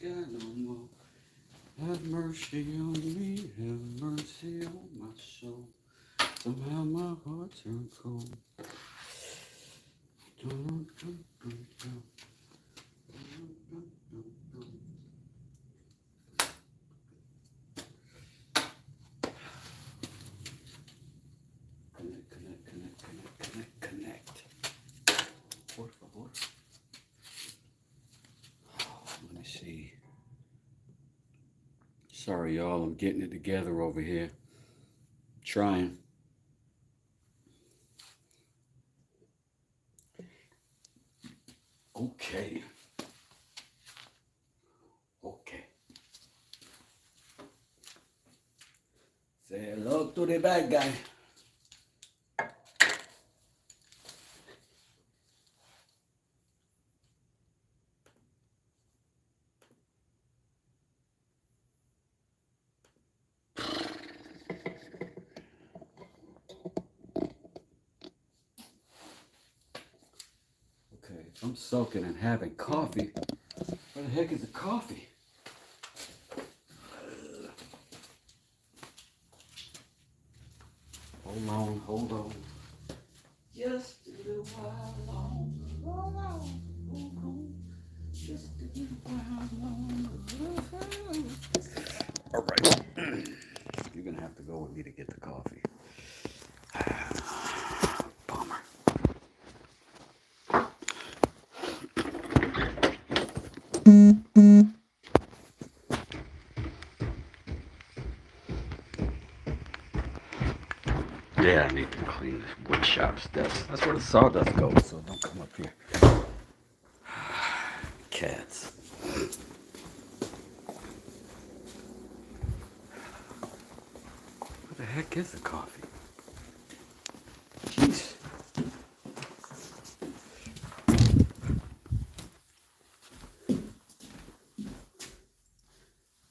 sky no more. Have mercy on me, have mercy on my soul. Somehow my heart turned cold. Dun, dun, dun, dun. Connect. Por favor. Let me see. Sorry, y'all. I'm getting it together over here. Trying. Okay. Say hello to the bad guy. Okay, if I'm soaking and having coffee, where the heck is the coffee? Hold on. Just a little while longer. Hold on. Just a little while longer. All right. You're going to have to go with me to get the coffee. Bummer. Yeah, I need to clean this wood shop steps. That's where the sawdust goes, so don't come up here. Cats. Where the heck is the coffee? Jeez.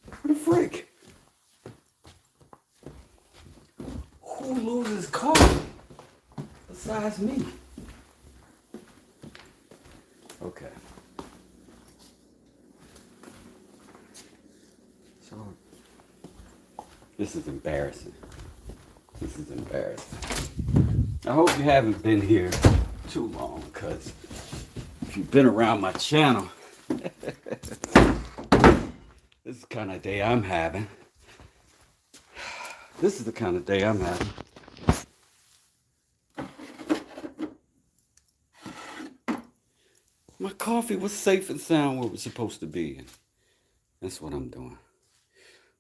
What the frick? Who loses coffee besides me? Okay. So, this is embarrassing. I hope you haven't been here too long, because if you've been around my channel, this is the kind of day I'm having. My coffee was safe and sound where it was supposed to be. And that's what I'm doing.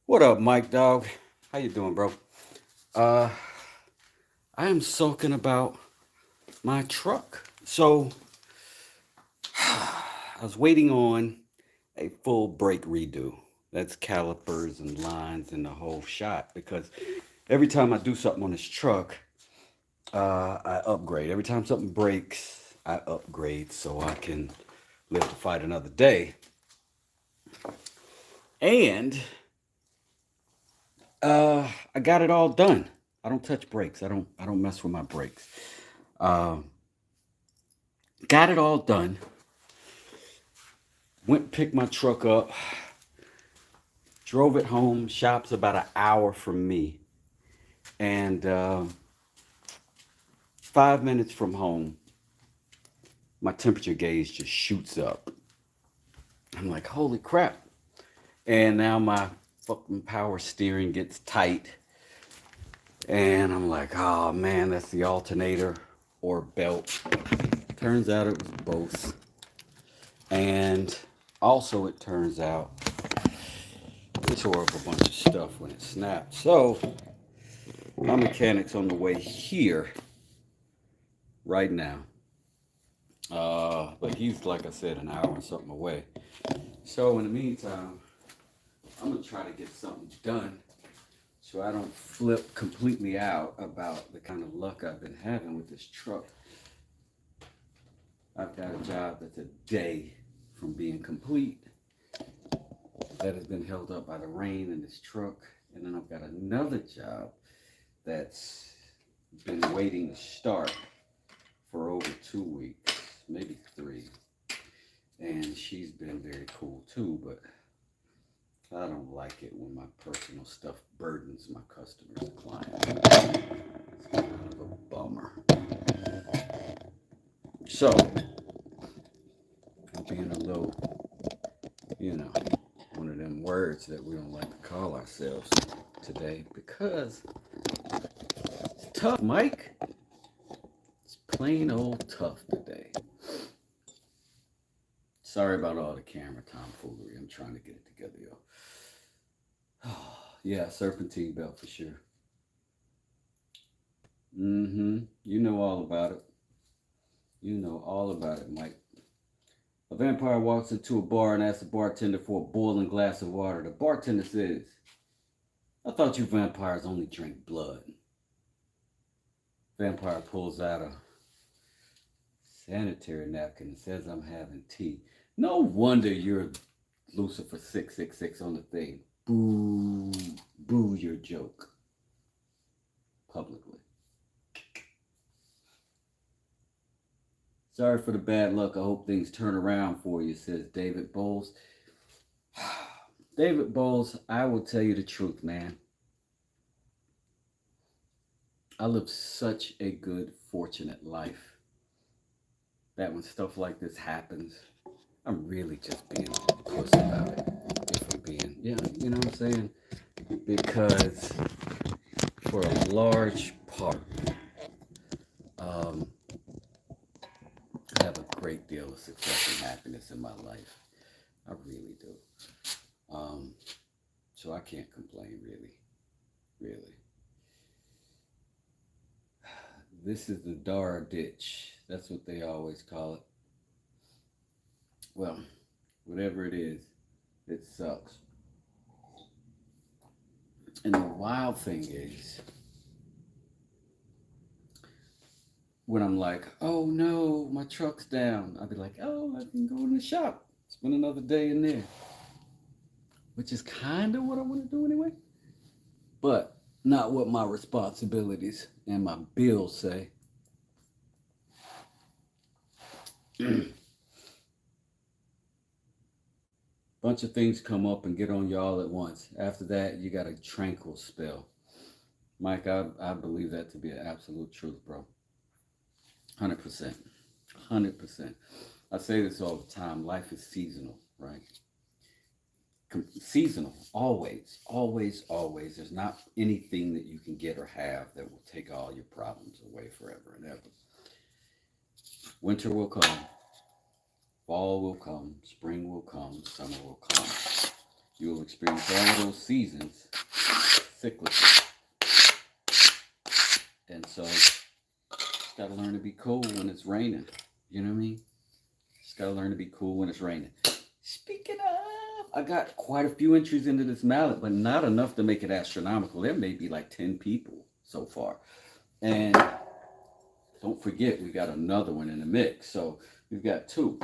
What up, Mike Dog? How you doing, bro? I am soaking about my truck. So I was waiting on a full brake redo. That's calipers and lines and the whole shot, because every time I do something on this truck, I upgrade. Every time something breaks, I upgrade so I can live to fight another day. And I got it all done. I don't touch brakes. I don't mess with my brakes. Got it all done. Went and picked my truck up. Drove it home. Shop's about an hour from me. And 5 minutes from home, my temperature gauge just shoots up. I'm like, holy crap. And now my fucking power steering gets tight. And I'm like, oh man, that's the alternator or belt. Turns out it was both. And also it turns out it tore up a bunch of stuff when it snapped. So my mechanic's on the way here right now. But he's, like I said, an hour and something away. So in the meantime, I'm gonna try to get something done so I don't flip completely out about the kind of luck I've been having with this truck. I've got a job that's a day from being complete that has been held up by the rain in this truck. And then I've got another job that's been waiting to start for over 2 weeks, maybe 3. And she's been very cool too, but I don't like it when my personal stuff burdens my customers and clients. It's kind of a bummer. So, I'm being a little, one of them words that we don't like to call ourselves today because it's tough, Mike. It's plain old tough today. Sorry about all the camera tomfoolery. I'm trying to get it together, yo. Yeah, serpentine belt for sure. You know all about it. You know all about it, Mike. A vampire walks into a bar and asks the bartender for a boiling glass of water. The bartender says, "I thought you vampires only drink blood." Vampire pulls out a sanitary napkin and says, "I'm having tea." No wonder you're Lucifer 666 on the thing. Boo, boo your joke. Publicly. "Sorry for the bad luck. I hope things turn around for you," says David Bowles. David Bowles, I will tell you the truth, man. I live such a good, fortunate life that when stuff like this happens, I'm really just being a puss about it. If I'm being, you know what I'm saying? Because for a large part, I have a great deal of success and happiness in my life. I really do. So I can't complain, really. This is the Dara ditch. That's what they always call it. Well, whatever it is, it sucks. And the wild thing is, when I'm like, "Oh no, my truck's down," I'll be like, "Oh, I can go in the shop, spend another day in there," which is kind of what I want to do anyway, but not what my responsibilities and my bills say. Bunch of things come up and get on you all at once. After that, you got a tranquil spell. Mike, I believe that to be an absolute truth, bro. 100%. 100%. I say this all the time. Life is seasonal, right? Seasonal. Always. Always, always. There's not anything that you can get or have that will take all your problems away forever and ever. Winter will come. Fall will come. Spring will come. Summer will come. You will experience all those seasons cyclically. And so, just gotta learn to be cool when it's raining. You know what I mean? Just gotta learn to be cool when it's raining. Speaking of, I got quite a few entries into this mallet, but not enough to make it astronomical. There may be like 10 people so far. And don't forget, we got another one in the mix. So we've got two.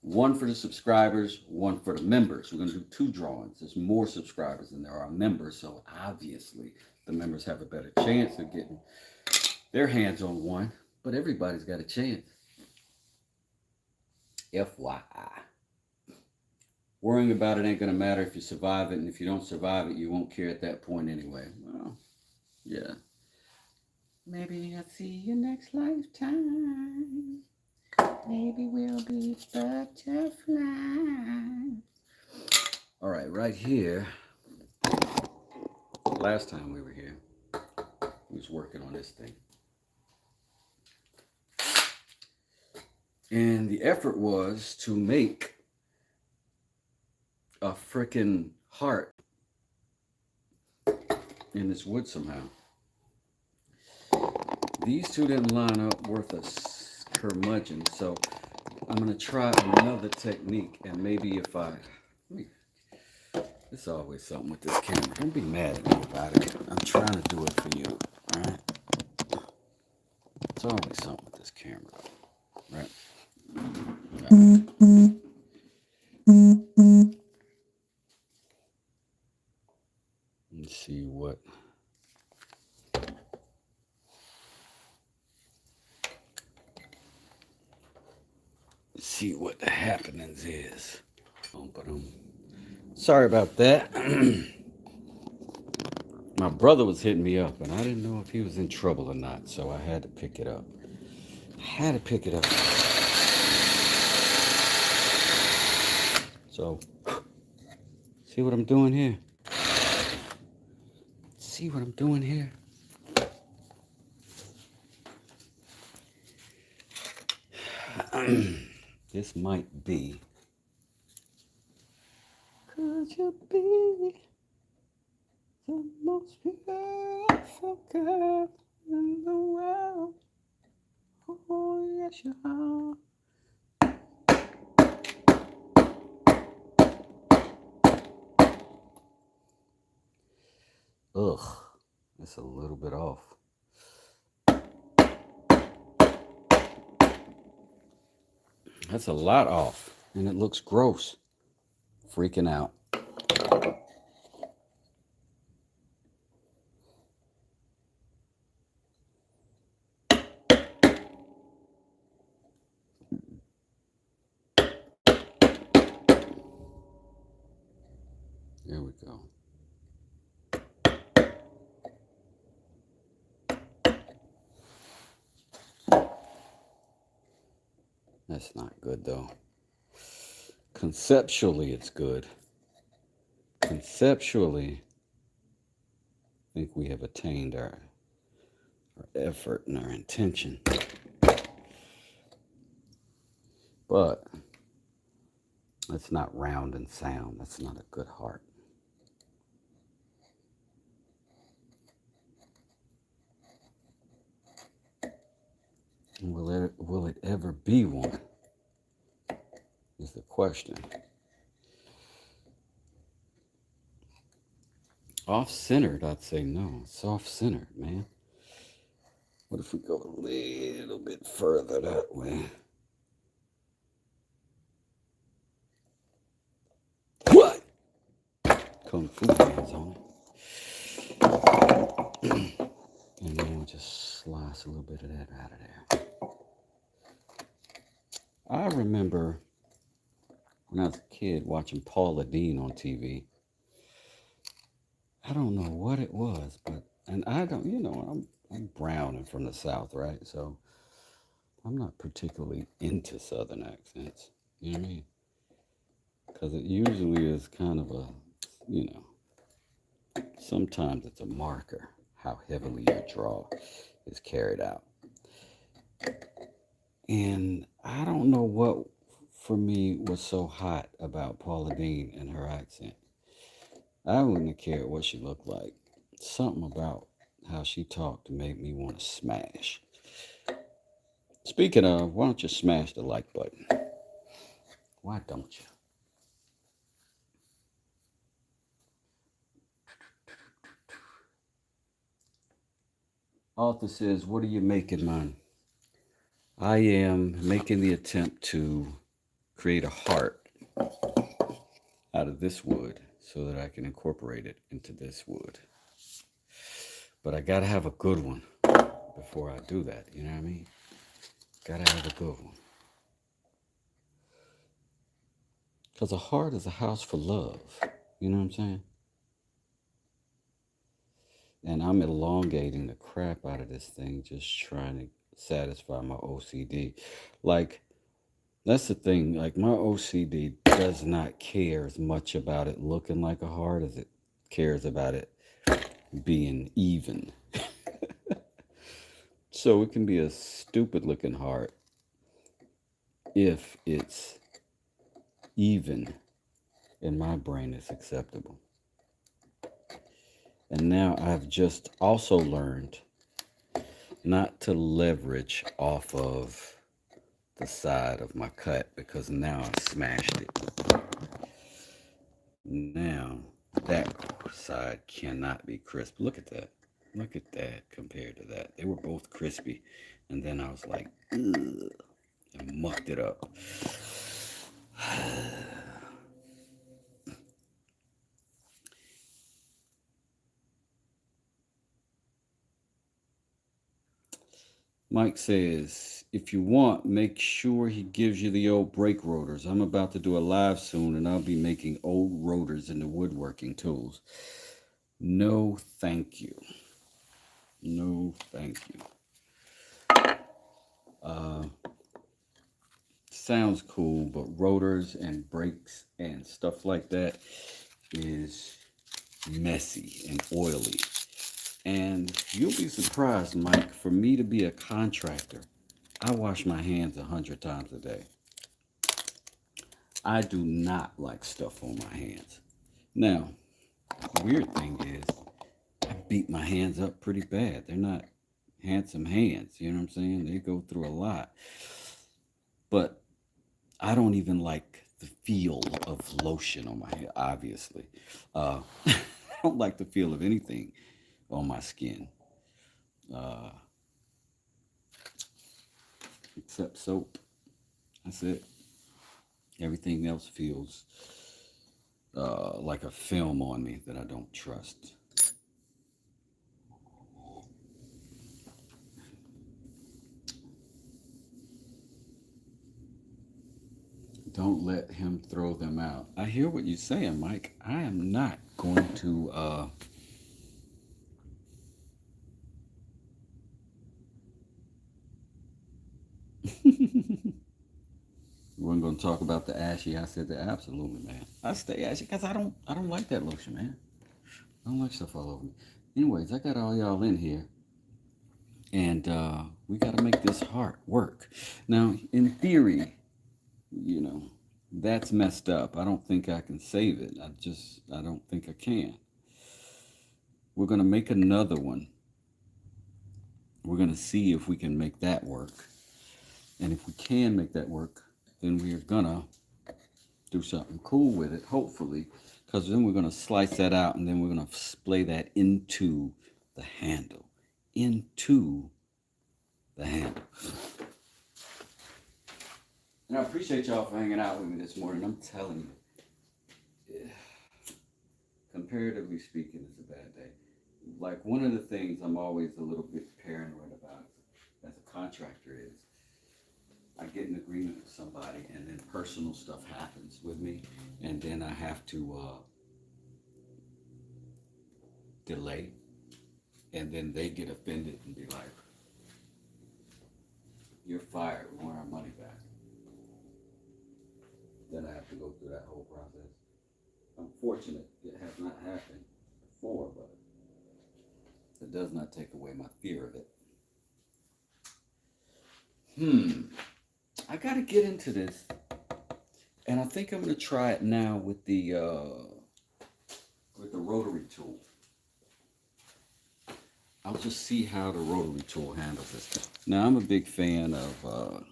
One for the subscribers, one for the members. We're going to do two drawings. There's more subscribers than there are members, so obviously the members have a better chance of getting their hands on one, but everybody's got a chance. FYI. Worrying about it ain't going to matter if you survive it, and if you don't survive it, you won't care at that point anyway. Well, yeah. Maybe I'll see you next lifetime. Maybe we'll be butterflies. All right, right here. Last time we were here, we was working on this thing. And the effort was to make a freaking heart in this wood somehow. These two didn't line up worth a curmudgeon, so I'm going to try another technique, and maybe if it's always something with this camera. Don't be mad at me about it. I'm trying to do it for you, all right? It's always something with this camera, right? Let's see what... see what the happenings is. Sorry about that. My brother was hitting me up, and I didn't know if he was in trouble or not, so I had to pick it up. So, see what I'm doing here? This might be. Could you be the most beautiful girl in the world? Oh, yes, you are. Ugh, that's a little bit off. That's a lot off, and it looks gross. Freaking out. There we go. That's not good, though. Conceptually, it's good. Conceptually, I think we have attained our effort and our intention. But that's not round and sound. That's not a good heart. Will it ever be one? Is the question. Off-centered, I'd say no. It's off-centered, man. What if we go a little bit further that way? What? Kung Fu hands on it. And then we'll just slice a little bit of that out of there. I remember when I was a kid watching Paula Deen on TV. I don't know what it was, but, and I don't, I'm brown and from the South, right? So I'm not particularly into Southern accents. You know what I mean? Because it usually is kind of a, sometimes it's a marker how heavily your draw is carried out. And I don't know what, for me, was so hot about Paula Deen and her accent. I wouldn't have cared what she looked like. Something about how she talked made me want to smash. Speaking of, why don't you smash the like button? Why don't you? Author says, what are you making, man? I am making the attempt to create a heart out of this wood so that I can incorporate it into this wood. But I gotta have a good one before I do that, you know what I mean? Gotta have a good one. Because a heart is a house for love, you know what I'm saying? And I'm elongating the crap out of this thing, just trying to satisfy my OCD. Like, that's the thing. Like, my OCD does not care as much about it looking like a heart as it cares about it being even. So it can be a stupid looking heart if it's even in my brain, it's acceptable. And now I've just also learned not to leverage off of the side of my cut because now I smashed it. Now that side cannot be crisp. Look at that. Look at that compared to that. They were both crispy. And then I was like, ugh, and mucked it up. Mike says, if you want, make sure he gives you the old brake rotors. I'm about to do a live soon, and I'll be making old rotors into woodworking tools. No, thank you. No, thank you. Sounds cool, but rotors and brakes and stuff like that is messy and oily. And you'll be surprised, Mike, for me to be a contractor, I wash my hands 100 times a day. I do not like stuff on my hands. Now, the weird thing is, I beat my hands up pretty bad. They're not handsome hands, you know what I'm saying? They go through a lot. But I don't even like the feel of lotion on my hand, obviously. I don't like the feel of anything on my skin, uh, except soap. That's it. Everything else feels like a film on me that I don't trust. Don't let him throw them out. I hear what you're saying, Mike. I am not going to we weren't going to talk about the ashy. I said that absolutely, man. I stay ashy because I don't like that lotion, man. I don't like stuff all over me. Anyways, I got all y'all in here, and we got to make this heart work. Now, in theory, you know, that's messed up. I don't think I can save it. I don't think I can. We're going to make another one. We're going to see if we can make that work. And if we can make that work, then we are going to do something cool with it, hopefully, because then we're going to slice that out, and then we're going to splay that into the handle. Into the handle. And I appreciate y'all for hanging out with me this morning. I'm telling you, comparatively speaking, it's a bad day. Like, one of the things I'm always a little bit paranoid about as a contractor is I get an agreement with somebody, and then personal stuff happens with me, and then I have to delay, and then they get offended and be like, "You're fired. We want our money back." Then I have to go through that whole process. I'm fortunate it has not happened before, but it does not take away my fear of it. I got to get into this, and I think I'm going to try it now with the rotary tool. I'll just see how the rotary tool handles this. Now, I'm a big fan of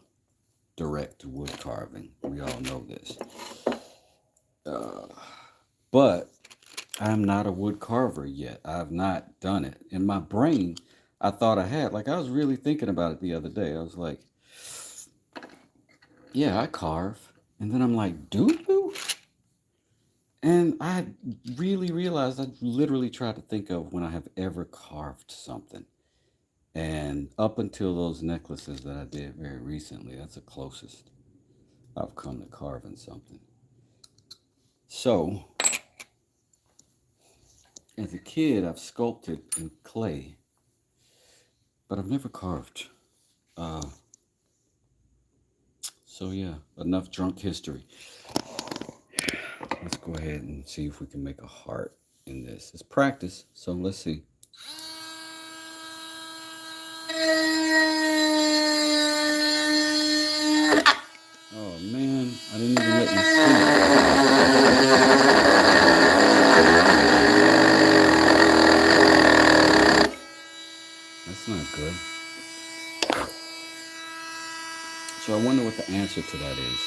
direct wood carving. We all know this. But I'm not a wood carver yet. I've not done it. In my brain, I thought I had. Like, I was really thinking about it the other day. I was like, yeah, I carve. And then I'm like, do you? And I really realized I literally tried to think of when I have ever carved something. And up until those necklaces that I did very recently, that's the closest I've come to carving something. So, as a kid, I've sculpted in clay, but I've never carved. So yeah, enough drunk history. Let's go ahead and see if we can make a heart in this. It's practice, so let's see. Oh man, I didn't even let you see. That's not good. So I wonder what the answer to that is.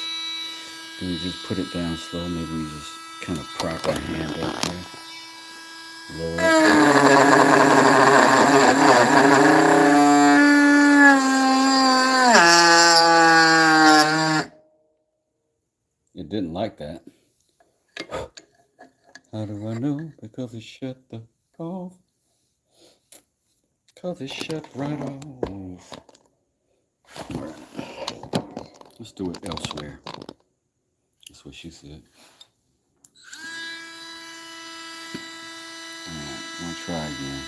Do we just put it down slow? Maybe we just kind of prop our hand up here. Lower it. It didn't like that. How do I know? Because it shut off. Because it shut right off. All right. Let's do it elsewhere. That's what she said. Alright, I'm gonna try again.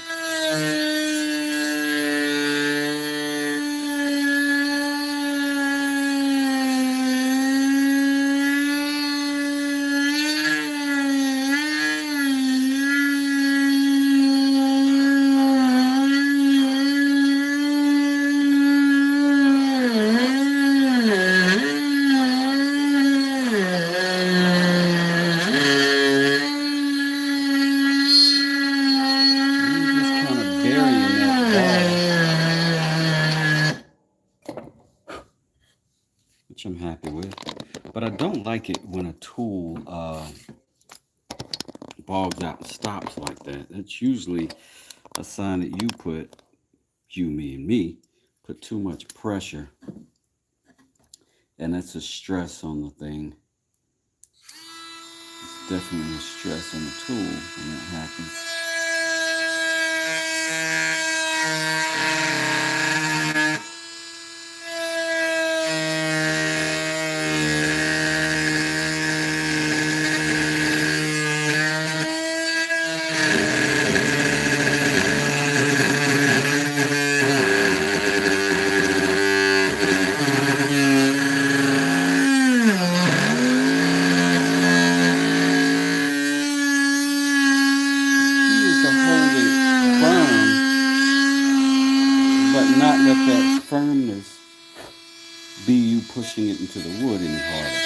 Which I'm happy with, but I don't like it when a tool bogs out and stops like that. That's usually a sign that you, me, and me, put too much pressure, and that's a stress on the thing. It's definitely a stress on the tool when that happens. Not let that firmness be you pushing it into the wood any harder.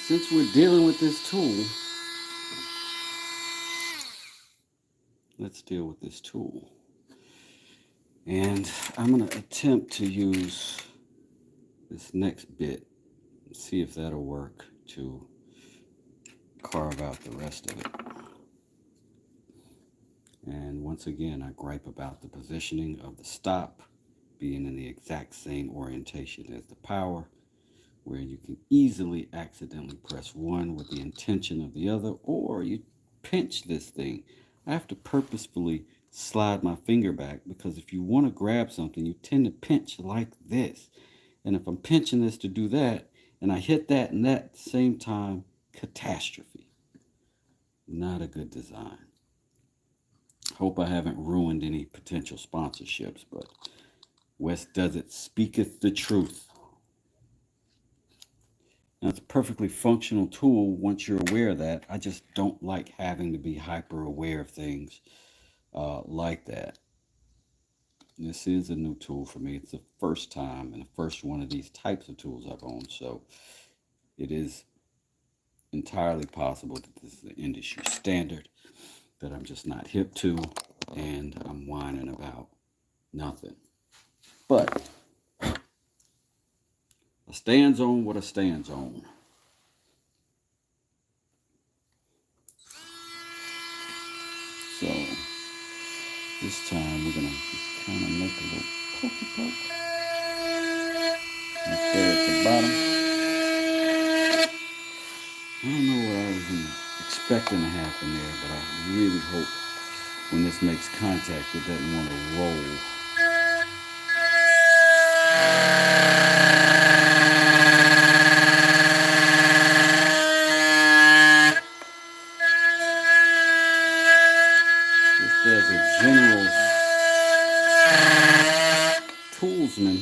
Since we're dealing with this tool, let's deal with this tool. And I'm going to attempt to use this next bit and see if that'll work to carve out the rest of it. And once again, I gripe about the positioning of the stop being in the exact same orientation as the power, where you can easily accidentally press one with the intention of the other, or you pinch this thing. I have to purposefully slide my finger back, because if you want to grab something, you tend to pinch like this. And if I'm pinching this to do that, and I hit that and that at the same time, catastrophe. Not a good design. Hope I haven't ruined any potential sponsorships, but West Does It speaketh the truth. Now, it's a perfectly functional tool once you're aware of that. I just don't like having to be hyper aware of things like that. This is a new tool for me. It's the first time and the first one of these types of tools I've owned. So it is entirely possible that this is the industry standard that I'm just not hip to, and I'm whining about nothing. But I stands on what I stands on. So this time we're gonna just kind of make a little pokey poke right there at the bottom. I don't know what I was expecting to happen there, but I really hope when this makes contact it doesn't want to roll. Just as a general toolsman,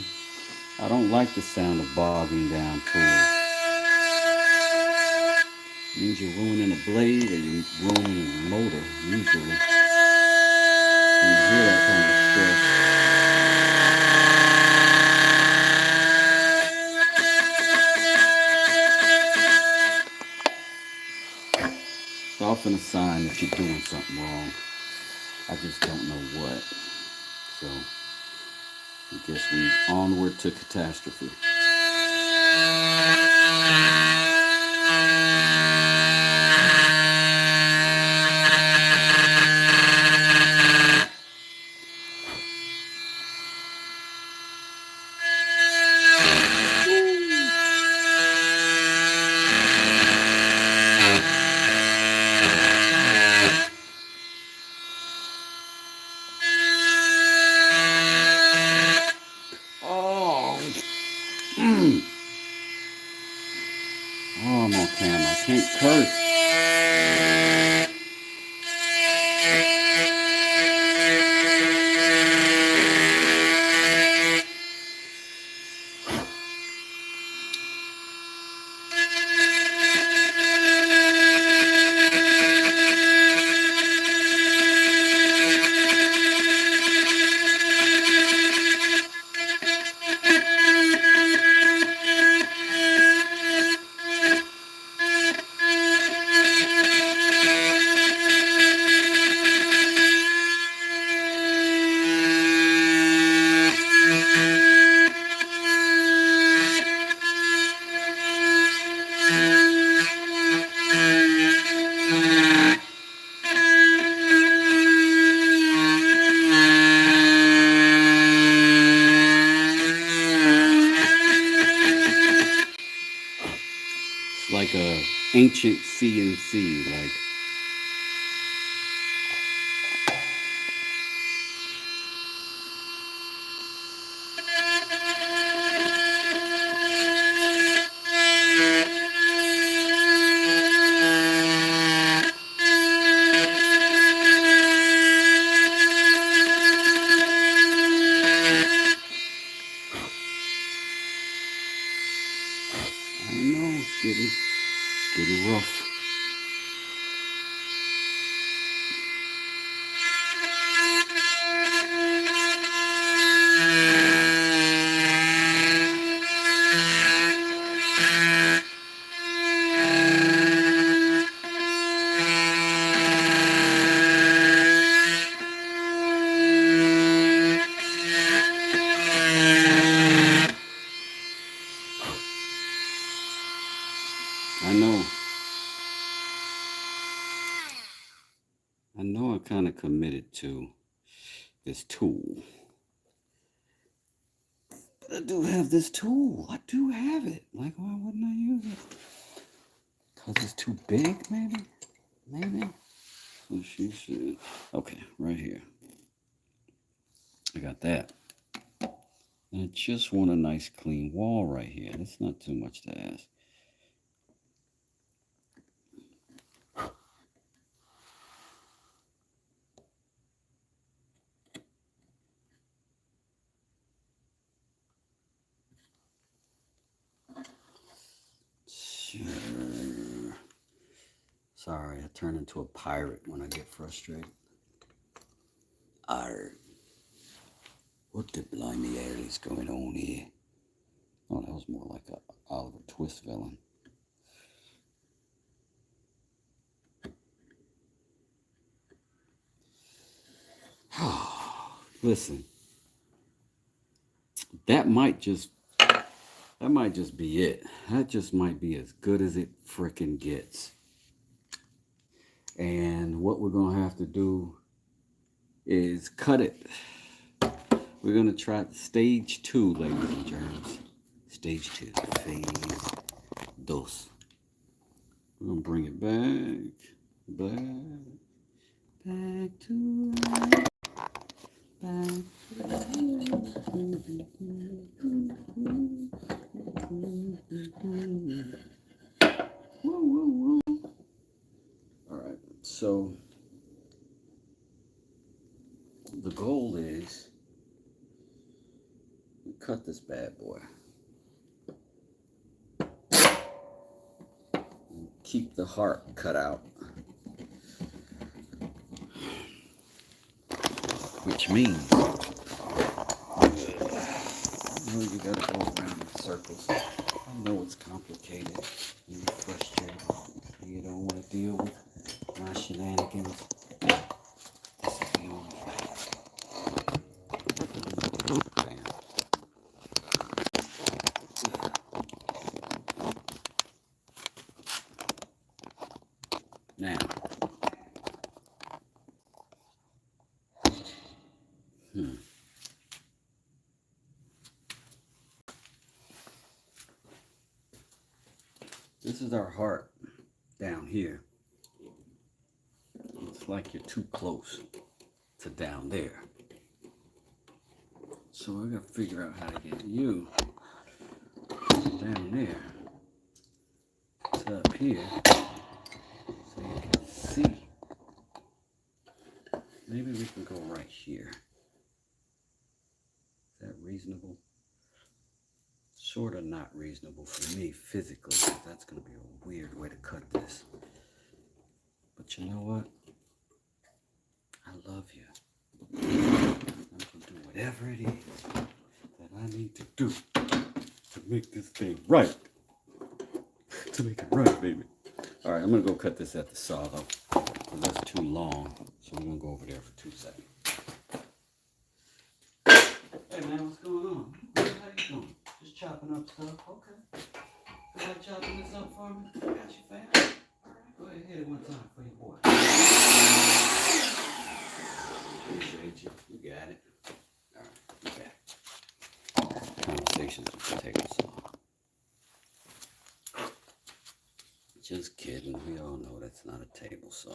I don't like the sound of bogging down tools. It means you're ruining a blade or you're ruining a motor, usually. When you hear that kind of stress. often a sign that you're doing something wrong. I just don't know what. So I guess we onward to catastrophe. Oh, I'm on camera. I can't curse. Like a ancient CNC, like I don't know, it's getting rough. I know I'm kind of committed to this tool. But I do have this tool. I do have it. Like, why wouldn't I use it? Because it's too big, maybe? Maybe? So she should. Okay, right here. I got that. And I just want a nice clean wall right here. That's not too much to ask. Sure. Sorry, I turn into a pirate when I get frustrated. Arr. What the blimey hell is going on here? Oh, that was more like a Oliver Twist villain. Listen, that might just be it. That just might be as good as it frickin' gets. And what we're gonna have to do is cut it. We're gonna try stage 2, ladies and germs. Stage 2, phase dos. We're gonna bring it back to life. Woo. All right, so the goal is we cut this bad boy. Keep the heart cut out. Which means you gotta go around in circles. I know it's complicated. You're frustrated. You don't want to deal with my shenanigans. This is the only thing. Now, this is our heart down here. It's like you're too close to down there. So we're gonna figure out how to get you down there to up here so you can see. Maybe we can go right here. Is that reasonable? Sort of not reasonable for me physically. That's gonna be a weird way to cut this. But you know what? I love you. I'm gonna do whatever it is that I need to do to make this thing right. To make it right, baby. All right, I'm gonna go cut this at the saw though, because that's too long. So we're gonna go over there for 2 seconds. Hey man, what's going on? How you doing? Just chopping up stuff. Okay. Feel like chopping this up for me? Got you, fam. All right, go ahead, hit it one time for your boy. Appreciate you. You got it. All right, you got it. Conversations with the table saw. Just kidding. We all know that's not a table saw.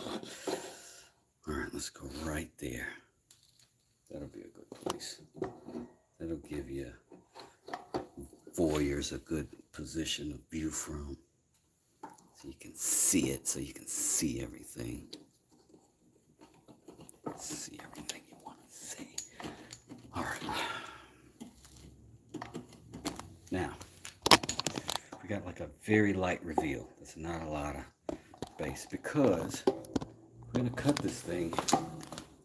All right, let's go right there. That'll be a good place. That'll give you voyeurs a good position of view from. So you can see it, so you can see everything. See everything you want to see. All right. Now, we got like a very light reveal. That's not a lot of space because we're going to cut this thing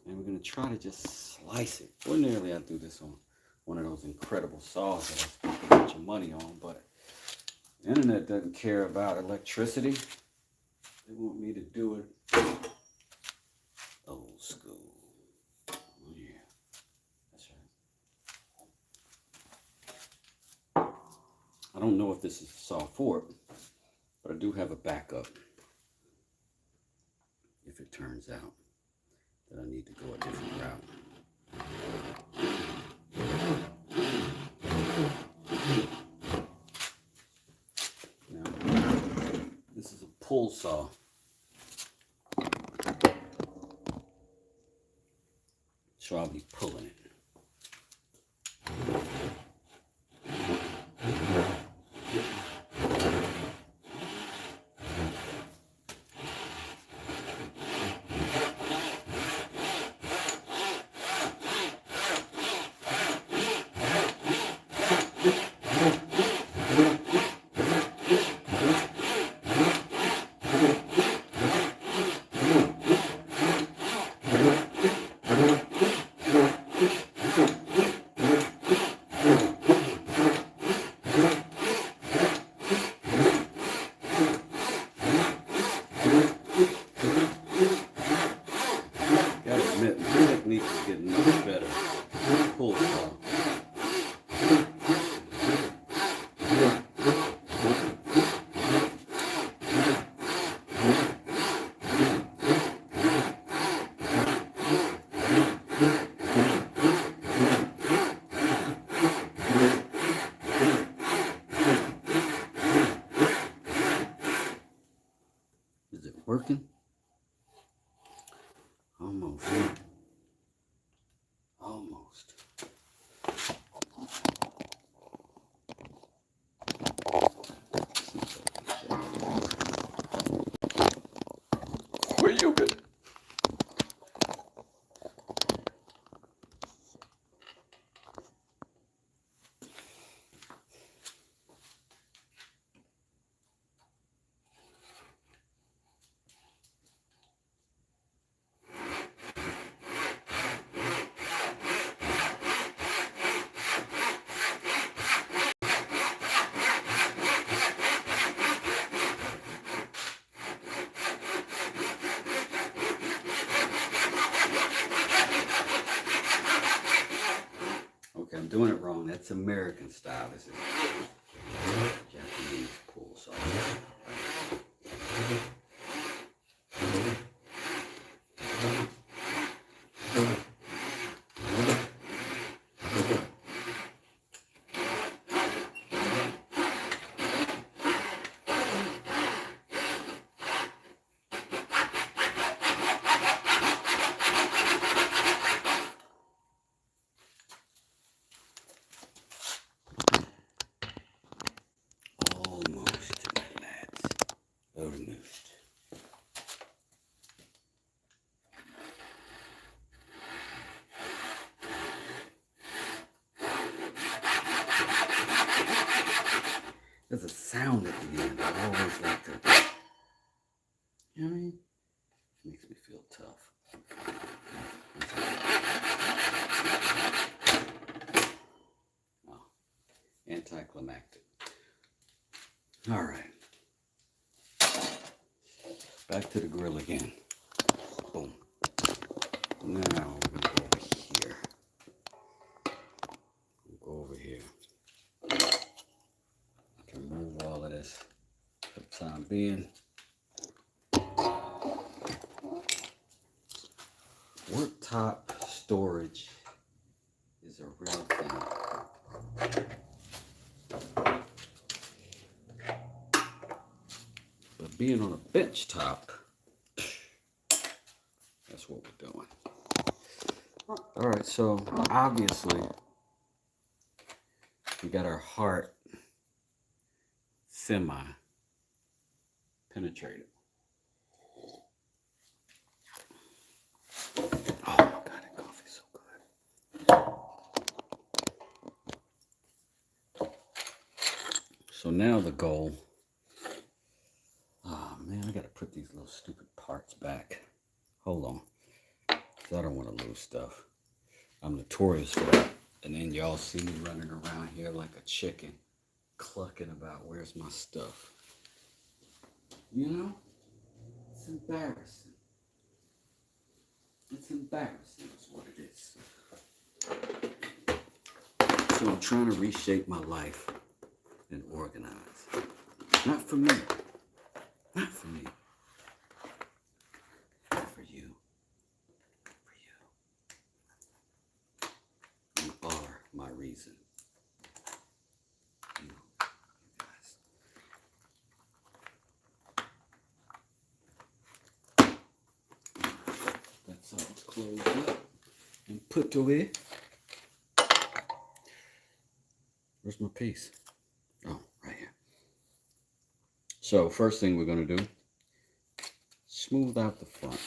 and we're going to try to just slice it. Ordinarily, I do this on one of those incredible saws that I spent a bunch of money on, but the internet doesn't care about electricity. They want me to do it old school. Oh yeah, that's right. I don't know if this is a saw for it, but I do have a backup if it turns out that I need to go a different route. Now, this is a pull saw. So I'll be pulling it. Working? Almost. Almost. Where you been? doing it wrong. That's American style. This is Japanese pool saw. There's a sound at the end. I always like to, you know what I mean? It makes me feel tough. Oh, anticlimactic. All right. Back to the grill again. Boom. Now we're going to go over here. We'll go over here. I can move all of this for the time being. Worktop storage is a real thing. But being on a bench top, that's what we're doing. All right, so obviously we got our heart semi-penetrated. Oh my God, that coffee's so good. So now the goal, oh man, I gotta put these little stupid parts back. Hold on, because I don't want to lose stuff. I'm notorious for that. And then y'all see me running around here like a chicken, clucking about where's my stuff. You know, it's embarrassing. It's embarrassing is what it is. So I'm trying to reshape my life and organize. Not for me. Not for me. For you. For you. You are my reason. You guys. That's all closed up and put away. Where's my piece? Oh, right here. So first thing we're going to do, smooth out the front.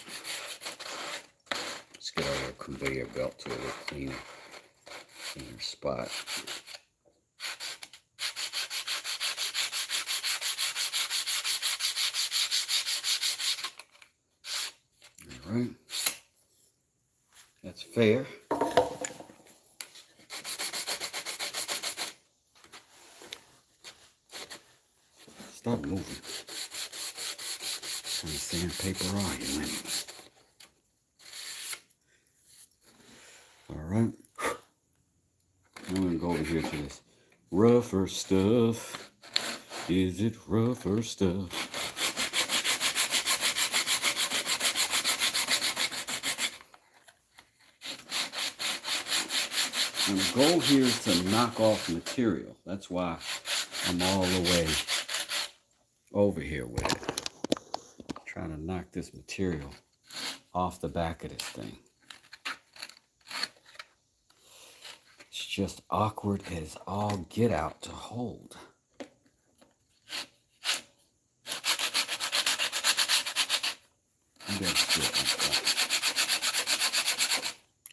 Let's get our little conveyor belt to a little cleaner spot. All right. That's fair. Stop moving. What kind of sandpaper are you anyway? All right. I'm going to go over here to this rougher stuff. Is it rougher stuff? And the goal here is to knock off material. That's why I'm all the way over here with it. Trying to knock this material off the back of this thing. It's just awkward as all get out to hold.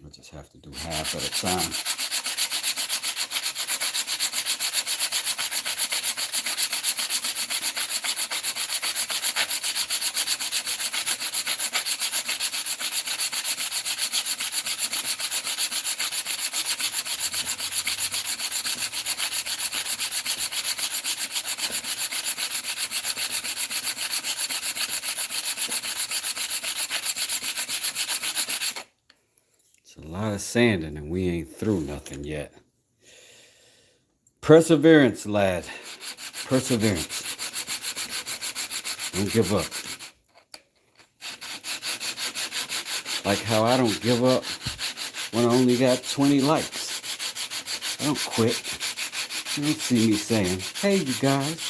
I just have to do half at a time. A lot of sanding and we ain't through nothing yet. Perseverance, lad. Perseverance. Don't give up. Like how I don't give up when I only got 20 likes. I don't quit. You don't see me saying, hey, you guys,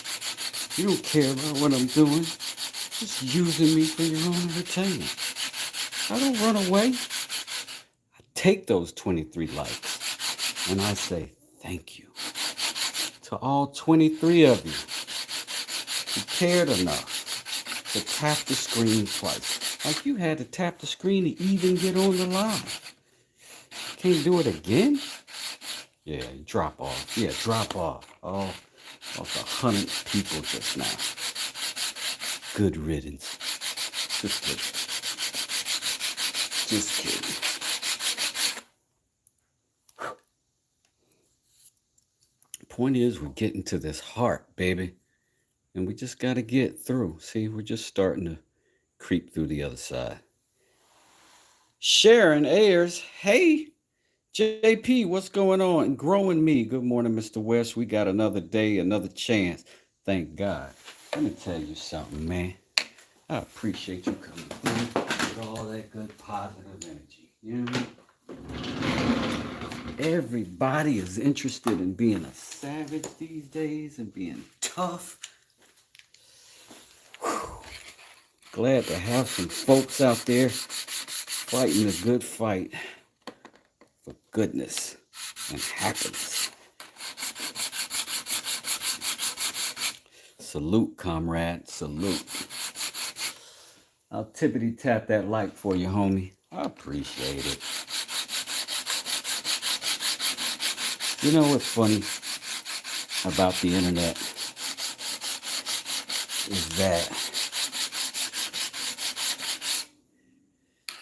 you don't care about what I'm doing. Just using me for your own entertainment. I don't run away. I take those 23 likes and I say thank you to all 23 of you who cared enough to tap the screen twice. Like you had to tap the screen to even get on the live. Can't do it again? Yeah, drop off. Yeah, drop off. Oh, off 100 people just now. Good riddance. Just kidding. Just kidding. Point is, we're getting to this heart, baby. And we just got to get through. See, we're just starting to creep through the other side. Sharon Ayers, hey, JP, what's going on? Growing me. Good morning, Mr. West. We got another day, another chance. Thank God. Let me tell you something, man. I appreciate you coming through with all that good positive energy. You know what I mean? Everybody is interested in being a savage these days and being tough. Whew. Glad to have some folks out there fighting a good fight for goodness and happiness. Salute, comrade. Salute. I'll tippity tap that like for you, homie. I appreciate it. You know what's funny about the internet is that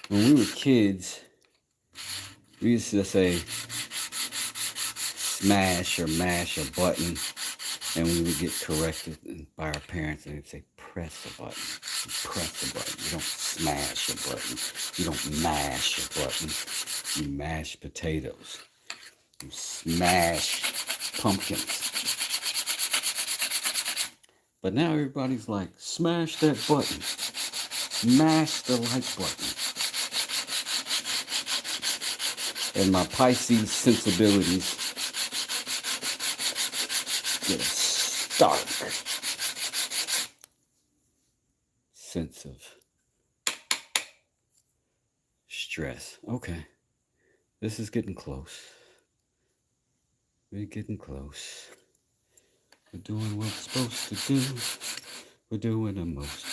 when we were kids, we used to say smash or mash a button, and we would get corrected by our parents, and they'd say press a button. You press a button. You don't smash a button. You don't mash a button. You mash potatoes. You smash pumpkins. But now everybody's like, smash that button. Smash the like button. And my Pisces sensibilities get a stark sense of stress. Okay, this is getting close. We're getting close. We're doing what we're supposed to do. We're doing the most.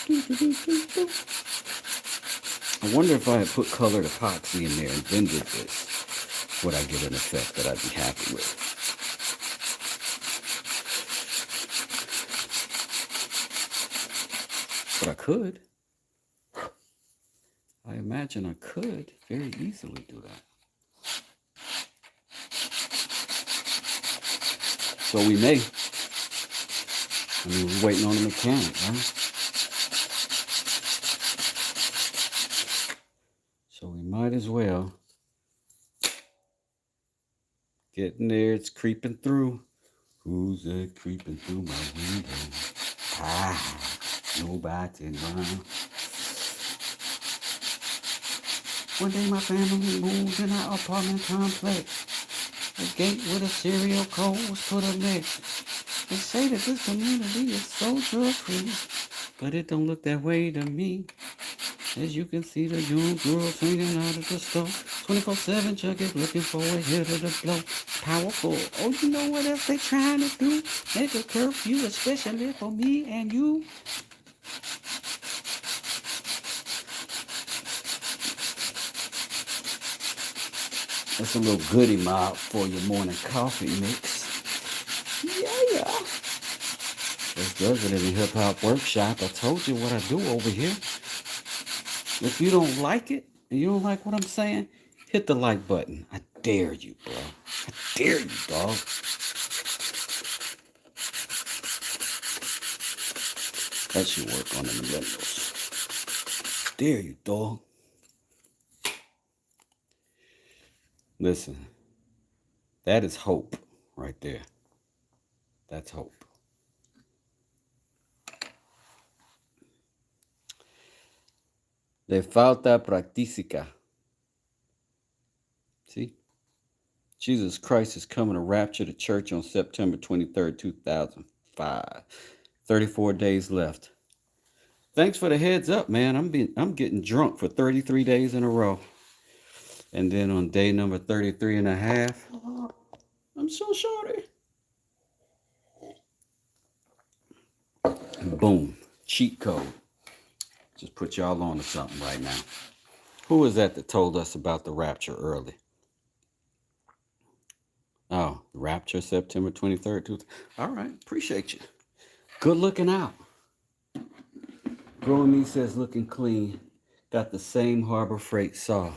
I wonder if I had put colored epoxy in there and blended this, would I get an effect that I'd be happy with? But I could. I imagine I could very easily do that. So we may. I mean, we're waiting on a mechanic, right? So we might as well get in there. It's creeping through. Who's that creeping through my window? Ah, nobody around. One day my family moved in our apartment complex. A gate with a serial code was put up next. They say that this community is so drug-free, but it don't look that way to me. As you can see, the young girls hanging out at the store. 24/7 Chuck is looking for a hitter to blow. Powerful. Oh, you know what else they trying to do? Make a curfew, especially for me and you. That's a little goodie mob for your morning coffee mix. Yeah. This does it in the Hip Hop Workshop. I told you what I do over here. If you don't like it, and you don't like what I'm saying, hit the like button. I dare you, bro. I dare you, dog. That should work on the millennials. Dare you, dog. Listen, that is hope right there. That's hope. Le falta práctica. See? Jesus Christ is coming to rapture the church on September 23rd, 2005. 34 days left. Thanks for the heads up, man. I'm getting drunk for 33 days in a row. And then on day number 33 and a half, I'm so sorry. Boom. Cheat code. Just put y'all on to something right now. Who was that told us about the rapture early? Oh, rapture September 23rd. All right. Appreciate you. Good looking out. Growing Me says looking clean. Got the same Harbor Freight saw.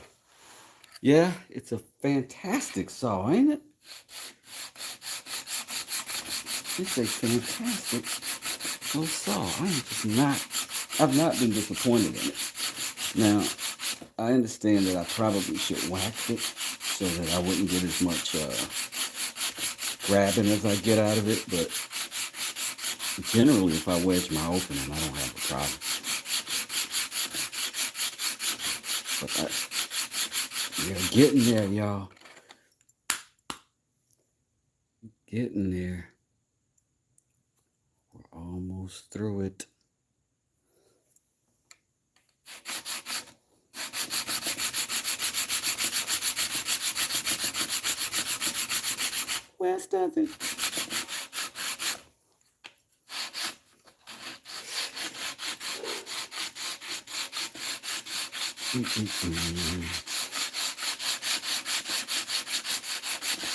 Yeah, it's a fantastic saw, ain't it? It's a fantastic little saw. I've not been disappointed in it. Now, I understand that I probably should wax it so that I wouldn't get as much grabbing as I get out of it, but generally if I wedge my opening, I don't have a problem. But we're getting there, y'all. Getting there. We're almost through it. Where's does it?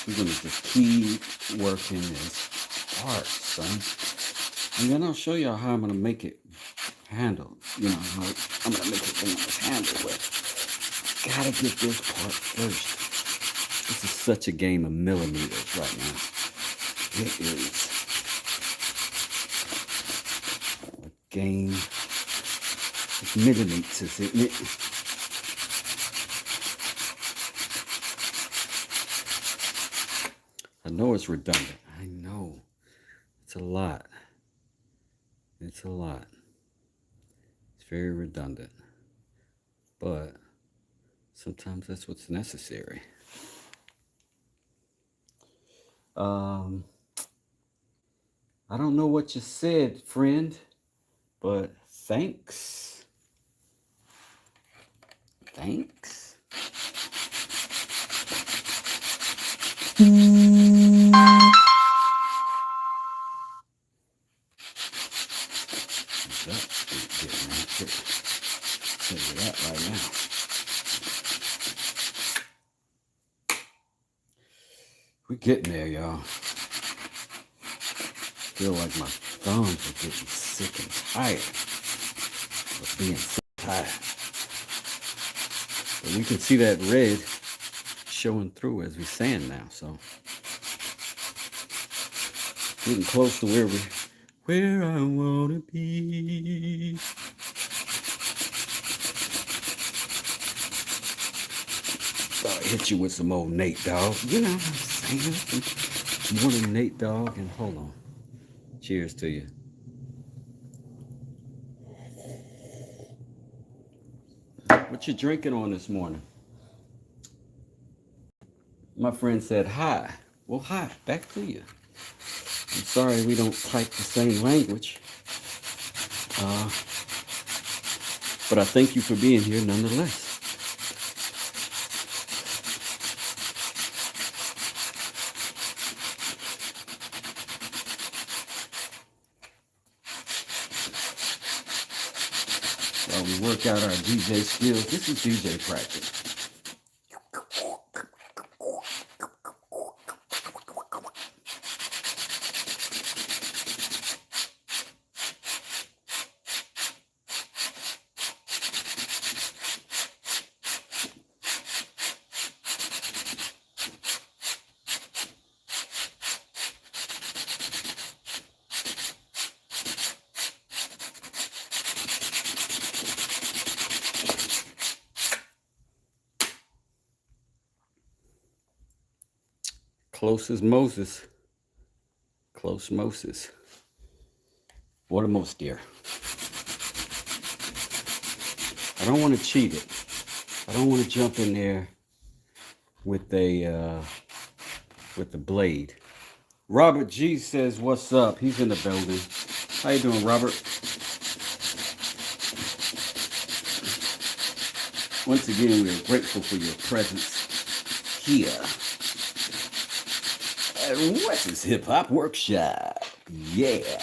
We're gonna just keep working this part, son. And then I'll show y'all how I'm gonna make it handle. You know, how I'm gonna make it handle, but gotta get this part first. This is such a game of millimeters right now. It is a game of millimeters, isn't it? I know it's redundant. I know. It's a lot. It's a lot. It's very redundant. But sometimes that's what's necessary. I don't know what you said, friend, but thanks. Thanks. Tell you that right now. We're getting there, y'all. Feel like my thumbs are getting sick and tired of being so tired. But we can see that red showing through as we sand now, so getting close to where I wanna be. Thought I'd hit you with some old Nate Dogg. You know what I'm saying? Morning Nate Dogg, and hold on. Cheers to you. What you drinking on this morning? My friend said hi. Well, hi, back to you. I'm sorry we don't type the same language. But I thank you for being here nonetheless. While we work out our DJ skills, this is DJ practice. Close as Moses. Close Moses. What a most dear. I don't want to cheat it. I don't want to jump in there with the blade. Robert G says, "What's up?" He's in the building. How you doing, Robert? Once again, we are grateful for your presence here at Wes's Hip Hop Workshop. Yeah.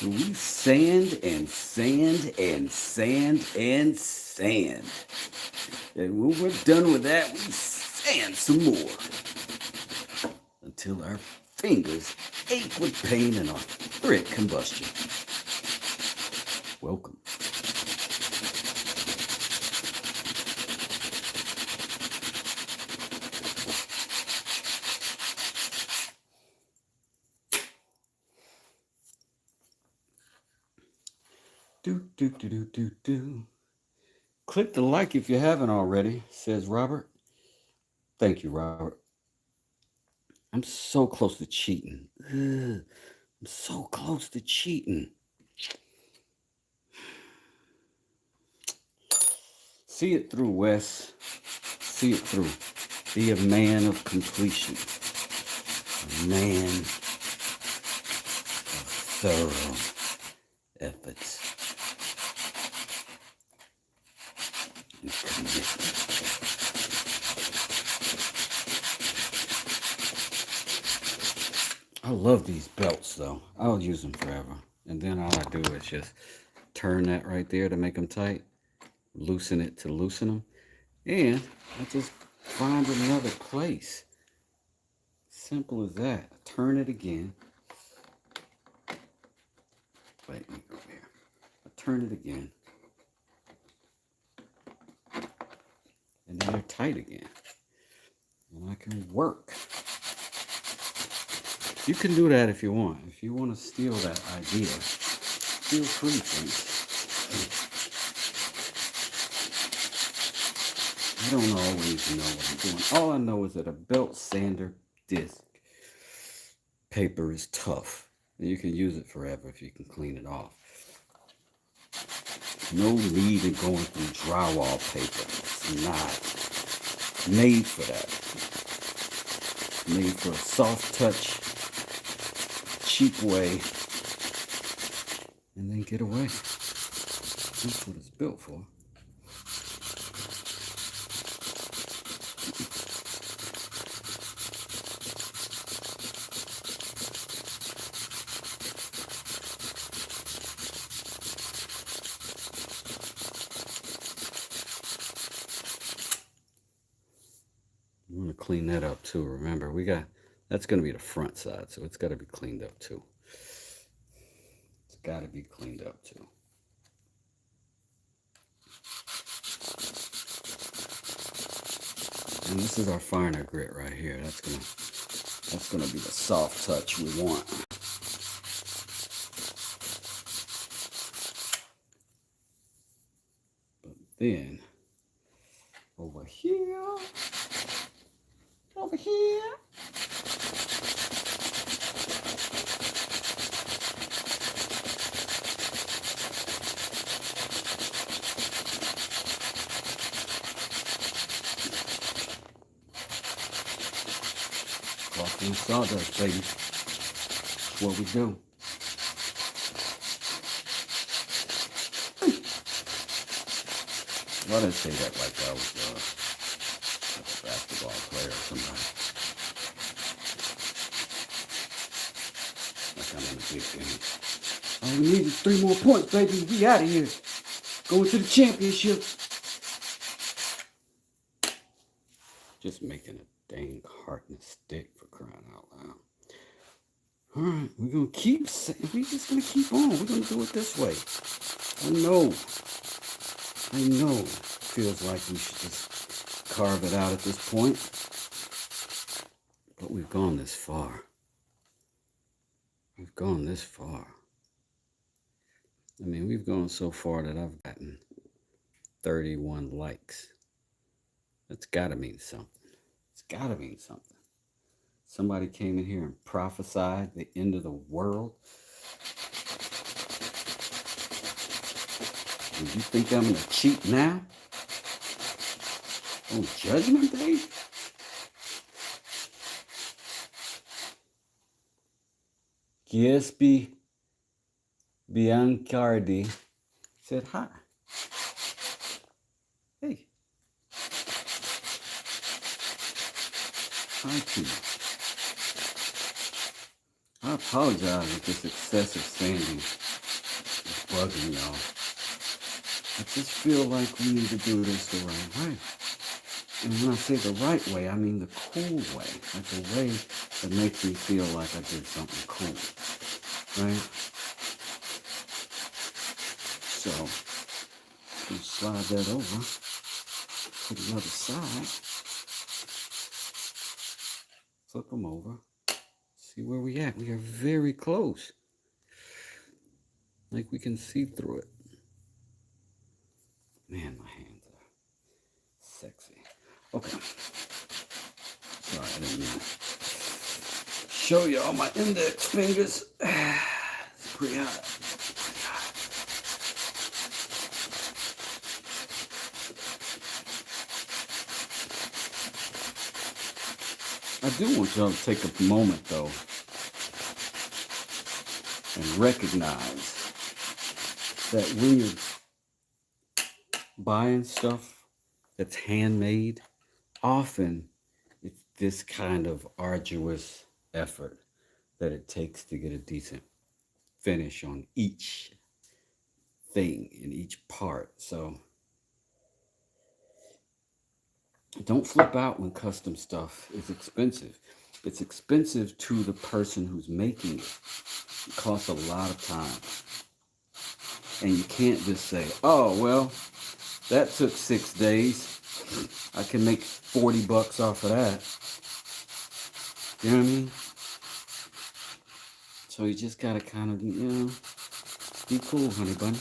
We sand and sand and sand and sand. And when we're done with that, we sand some more. Until our fingers ache with pain and our thread combustion. Welcome. Do. Click the like if you haven't already, says Robert. Thank you, Robert. I'm so close to cheating. I'm so close to cheating. See it through, Wes. See it through. Be a man of completion. A man of thorough efforts. And commitment. I love these belts, though. I'll use them forever. And then all I do is just turn that right there to make them tight. Loosen it to loosen them. And I just find another place. Simple as that. Turn it again. Wait, let me go here. I turn it again. And then they're tight again. And I can work. You can do that if you want. If you want to steal that idea, feel free, friends. I don't always know what I'm doing. All I know is that a belt sander disc paper is tough. And you can use it forever if you can clean it off. No need in going through drywall paper. It's not made for that. It's made for a soft touch, cheap way, and then get away. That's what it's built for. You want to clean that up too. Remember, that's going to be the front side, so it's got to be cleaned up too. It's got to be cleaned up too. And this is our finer grit right here. That's gonna be the soft touch we want. But then over here. Walking sawdust, baby. That's what we do. Why did I say that like I was a basketball player or somebody? Like I'm in a big game. All we need is 3 more points, baby. We out of here. Going to the championship. Just making a dang heart and a stick, for crying out loud. All right, we're just gonna keep on. We're gonna do it this way. I know. It feels like we should just carve it out at this point. But we've gone this far. We've gone this far. I mean, we've gone so far that I've gotten 31 likes. That's gotta mean something. It's gotta mean something. Somebody came in here and prophesied the end of the world. Do you think I'm going to cheat now? On Judgment Day? Giuseppe Biancardi said hi. Hey. Hi to you. I apologize if this excessive sanding is bugging y'all. I just feel like we need to do this the right way. And when I say the right way, I mean the cool way. Like the way that makes me feel like I did something cool. Right? So, we'll slide that over to the other side. Flip them over. See where we at. We are very close. Like we can see through it. Man, my hands are sexy. Okay. Sorry, I didn't mean to show you all my index fingers. It's pretty hot. I do want y'all to take a moment, though, and recognize that when you're buying stuff that's handmade, often it's this kind of arduous effort that it takes to get a decent finish on each thing in each part. So don't flip out when custom stuff is expensive. It's expensive to the person who's making it. It costs a lot of time. And you can't just say, oh, well, that took 6 days. I can make $40 off of that. You know what I mean? So you just gotta kind of, be cool, honey bunny.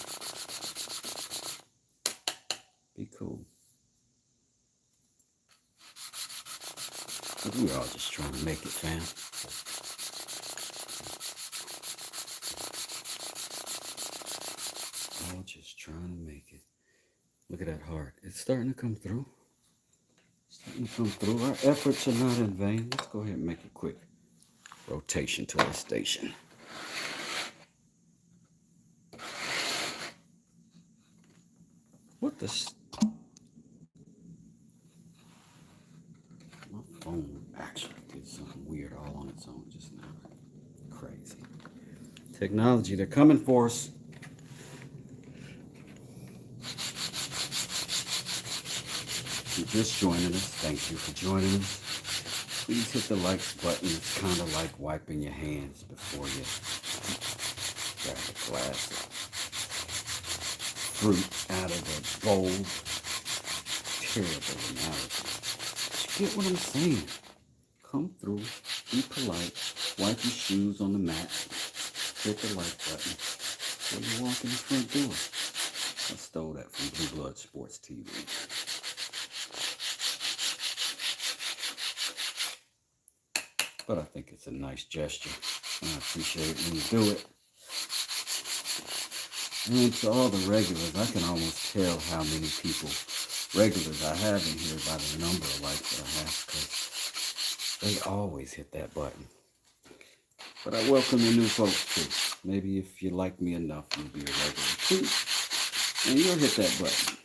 Be cool. But we're all just trying to make it, fam. All just trying to make it. Look at that heart. It's starting to come through. Our efforts are not in vain. Let's go ahead and make a quick rotation to our station. What the? My phone actually did something weird all on its own just now. Crazy. Technology, they're coming for us. If you're just joining us, thank you for joining us. Please hit the likes button. It's kind of like wiping your hands before you grab a glass of fruit out of a bowl. Terrible analogy. You get what I'm saying? Come through, be polite, wipe your shoes on the mat, hit the like button before you walk in the front door. I stole that from Blue Blood Sports TV. But I think it's a nice gesture. And I appreciate it when you do it. And to all the regulars, I can almost tell how many regulars I have in here by the number of likes that I have, because they always hit that button. But I welcome the new folks too. Maybe if you like me enough, you'll be a regular too. And you'll hit that button.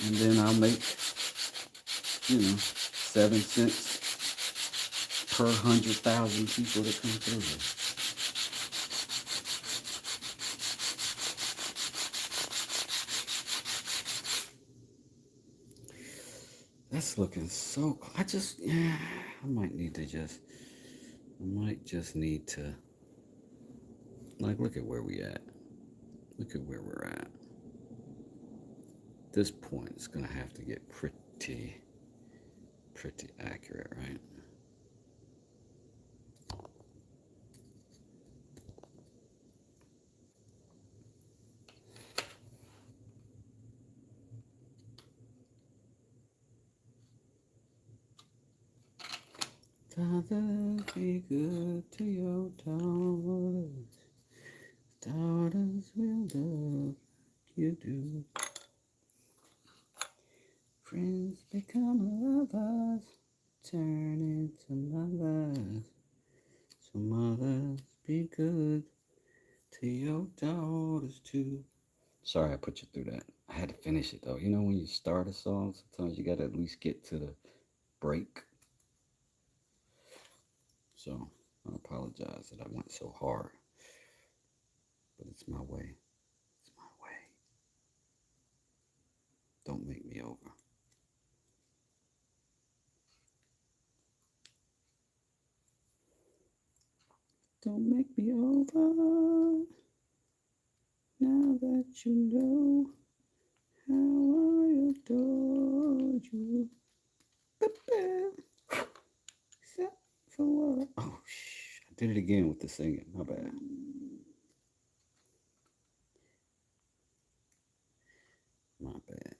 And then I'll make, 7 cents per 100,000 people that come through here. That's looking so, I might just need to, like, look at where we at. Look at where we're at. At this point, it's going to have to get pretty accurate, right? Father, be good to your daughters. Daughters will love you do. Friends become lovers, turn into mothers. So mothers, be good to your daughters too. Sorry I put you through that. I had to finish it though. You know when you start a song, sometimes you gotta at least get to the break. So I apologize that I went so hard. But it's my way. It's my way. Don't make me over. Don't make me over. Now that you know how I adore you. Except for what? Oh, I did it again with the singing. My bad. My bad.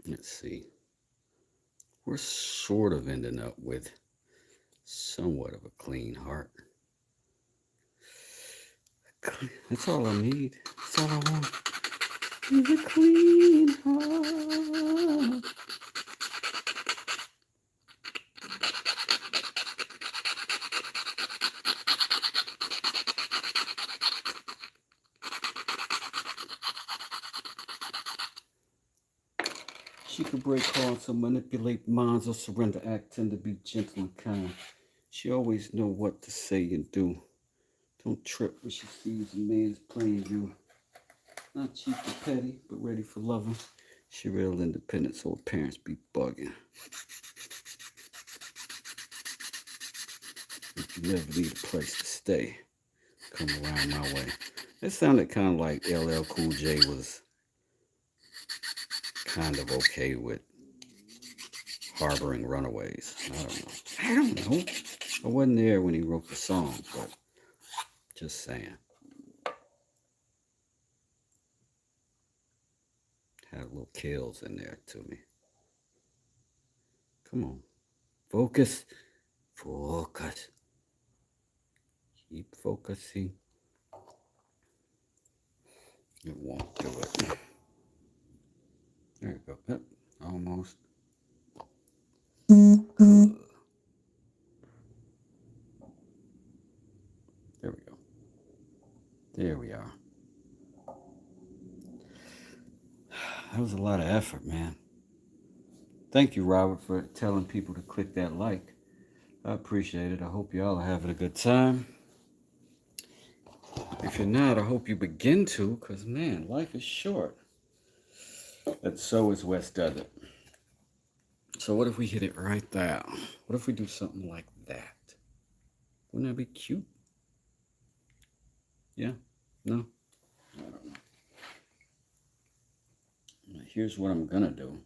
Let's see. We're sort of ending up with somewhat of a clean heart. That's all I need. That's all I want. Is a clean heart. She could break hearts or manipulate minds or surrender act, tend to be gentle and kind. She always know what to say and do. Don't trip when she sees a man's playing you. Not cheap or petty, but ready for loving. She real independent, so her parents be bugging. If you ever need a place to stay, come around my way. That sounded kind of like LL Cool J was kind of okay with harboring runaways. I don't know. I wasn't there when he wrote the song, but just saying. Had little kills in there to me. Come on. Focus. Focus. Keep focusing. It won't do it. There you go. Yep. Almost. There we go. There we are. That was a lot of effort, man. Thank you, Robert, for telling people to click that like. I appreciate it. I hope y'all are having a good time. If you're not, I hope you begin to, because, man, life is short. And so is West Desert. So what if we hit it right there? What if we do something like that? Wouldn't that be cute? Yeah? No? I don't know. Here's what I'm gonna do.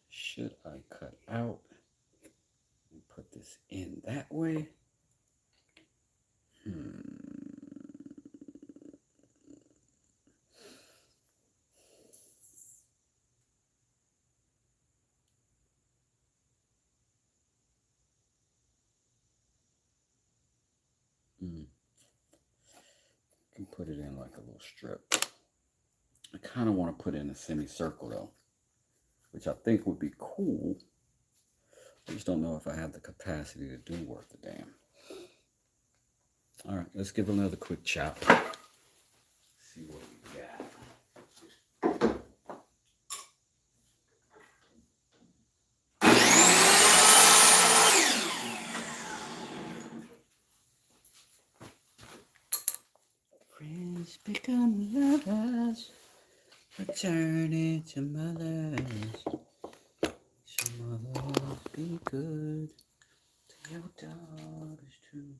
Should I cut out and put this in that way? can put it in like a little strip. I kind of want to put it in a semicircle though, which I think would be cool. I just don't know if I have the capacity to do worth a damn. All right, let's give it another quick chop. See what we got. Friends become lovers, returning to mothers. So mothers, be good to your daughters too.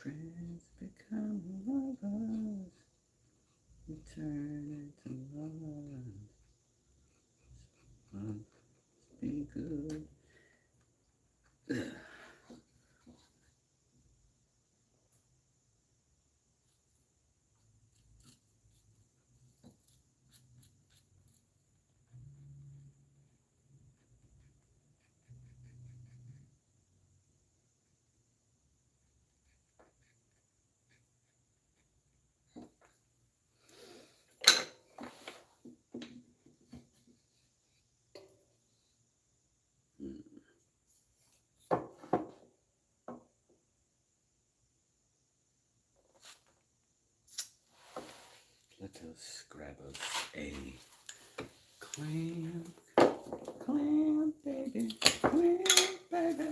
Friends become lovers, return to lovers. Be good. Let us grab us a clam, baby, clam, baby.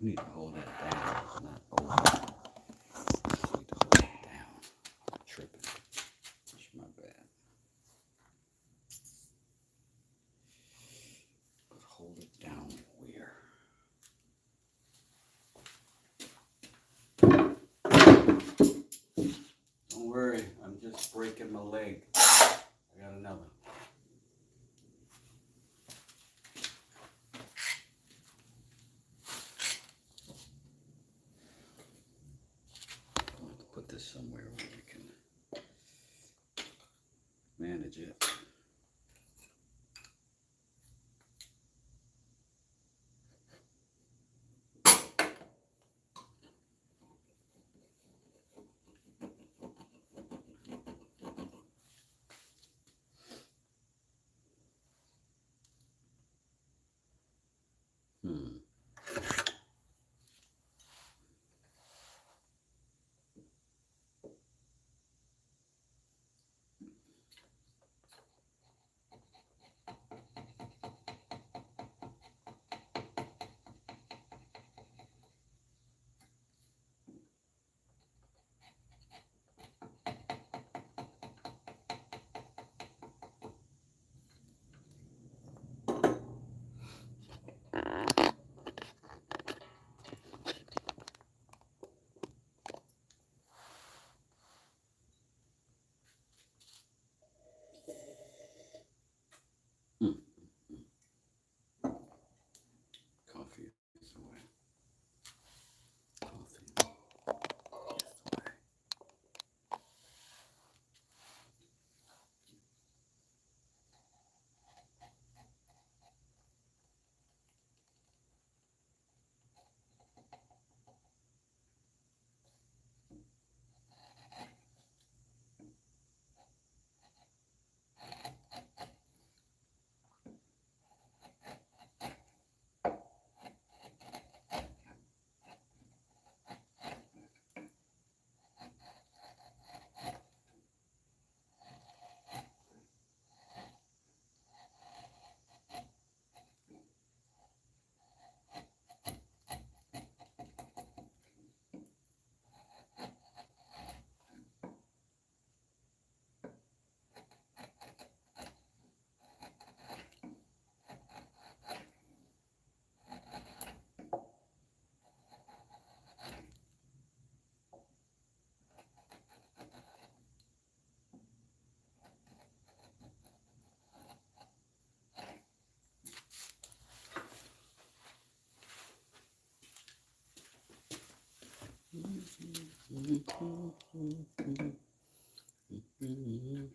We need to hold that down, not over. We need to hold it down. I'm tripping. It's my bad. But hold it down where? Don't worry, I'm just breaking my leg. I got another. this somewhere where we can manage it. Coffee is away. Coffee is away.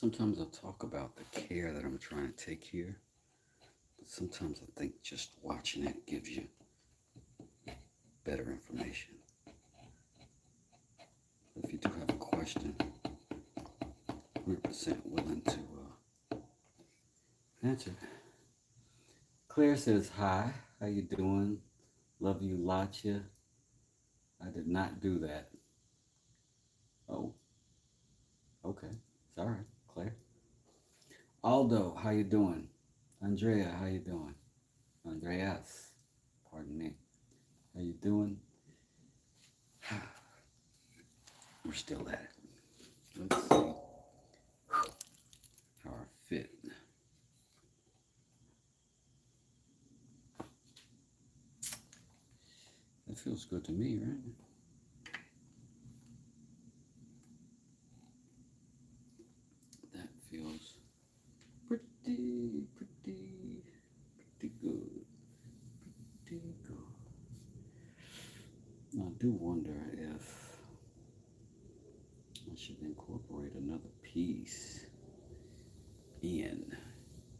Sometimes I'll talk about the care that I'm trying to take here, but sometimes I think just watching it gives you better information. But if you do have a question, 100% willing to answer. Claire says, hi, how you doing? Love you, Latcha. I did not do that. Oh, okay. It's all right, Claire. Aldo, how you doing? Andrea, how you doing? Andreas, pardon me. How you doing? We're still at it. Let's see how our fit. That feels good to me, right? That feels pretty good. Pretty good. I do wonder if I should incorporate another piece in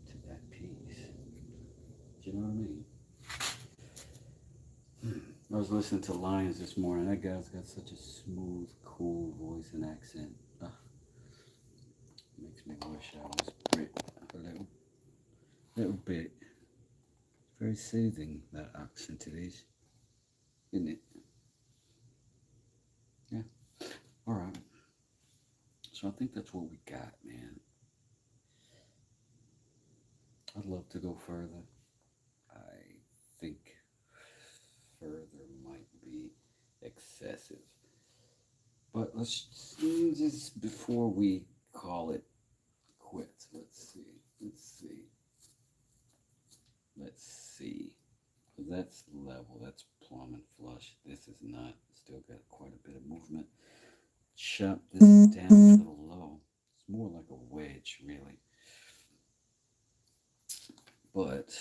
to that piece. Do you know what I mean? I was listening to Lions this morning. That guy's got such a smooth, cool voice and accent. Makes me wish I was Brit a little bit. It's very soothing, that accent it is, isn't it? Yeah. All right. So I think that's what we got, man. I'd love to go further. I think further might be excessive. But let's just, before we call it quits, let's see. Because that's level, that's plumb and flush. This is not, still got quite a bit of movement. Chop this down a little low. It's more like a wedge, really. But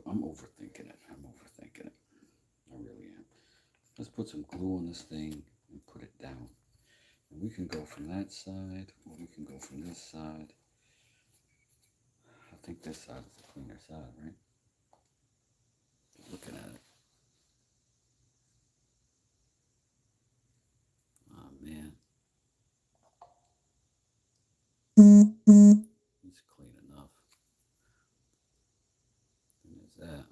I'm overthinking it. I really am. Let's put some glue on this thing and put it down. And we can go from that side, or we can go from this side. I think this side is the cleaner side, right? Looking at it. Oh, man. It's clean enough. And there's that.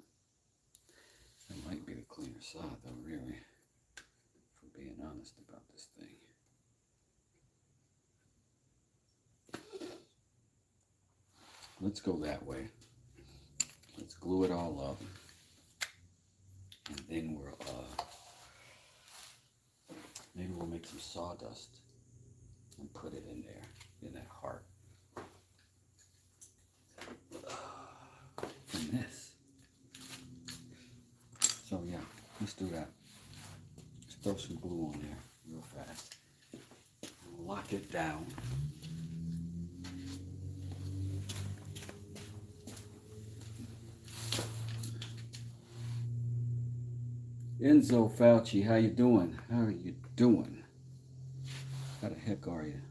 That might be the cleaner side, though, really, for being honest about this thing. Let's go that way. Let's glue it all up. And then maybe we'll make some sawdust and put it in there, in that heart. From this. So yeah, let's do that. Let's throw some glue on there real fast. Lock it down. Enzo Fauci, how you doing? How are you doing? How the heck are you?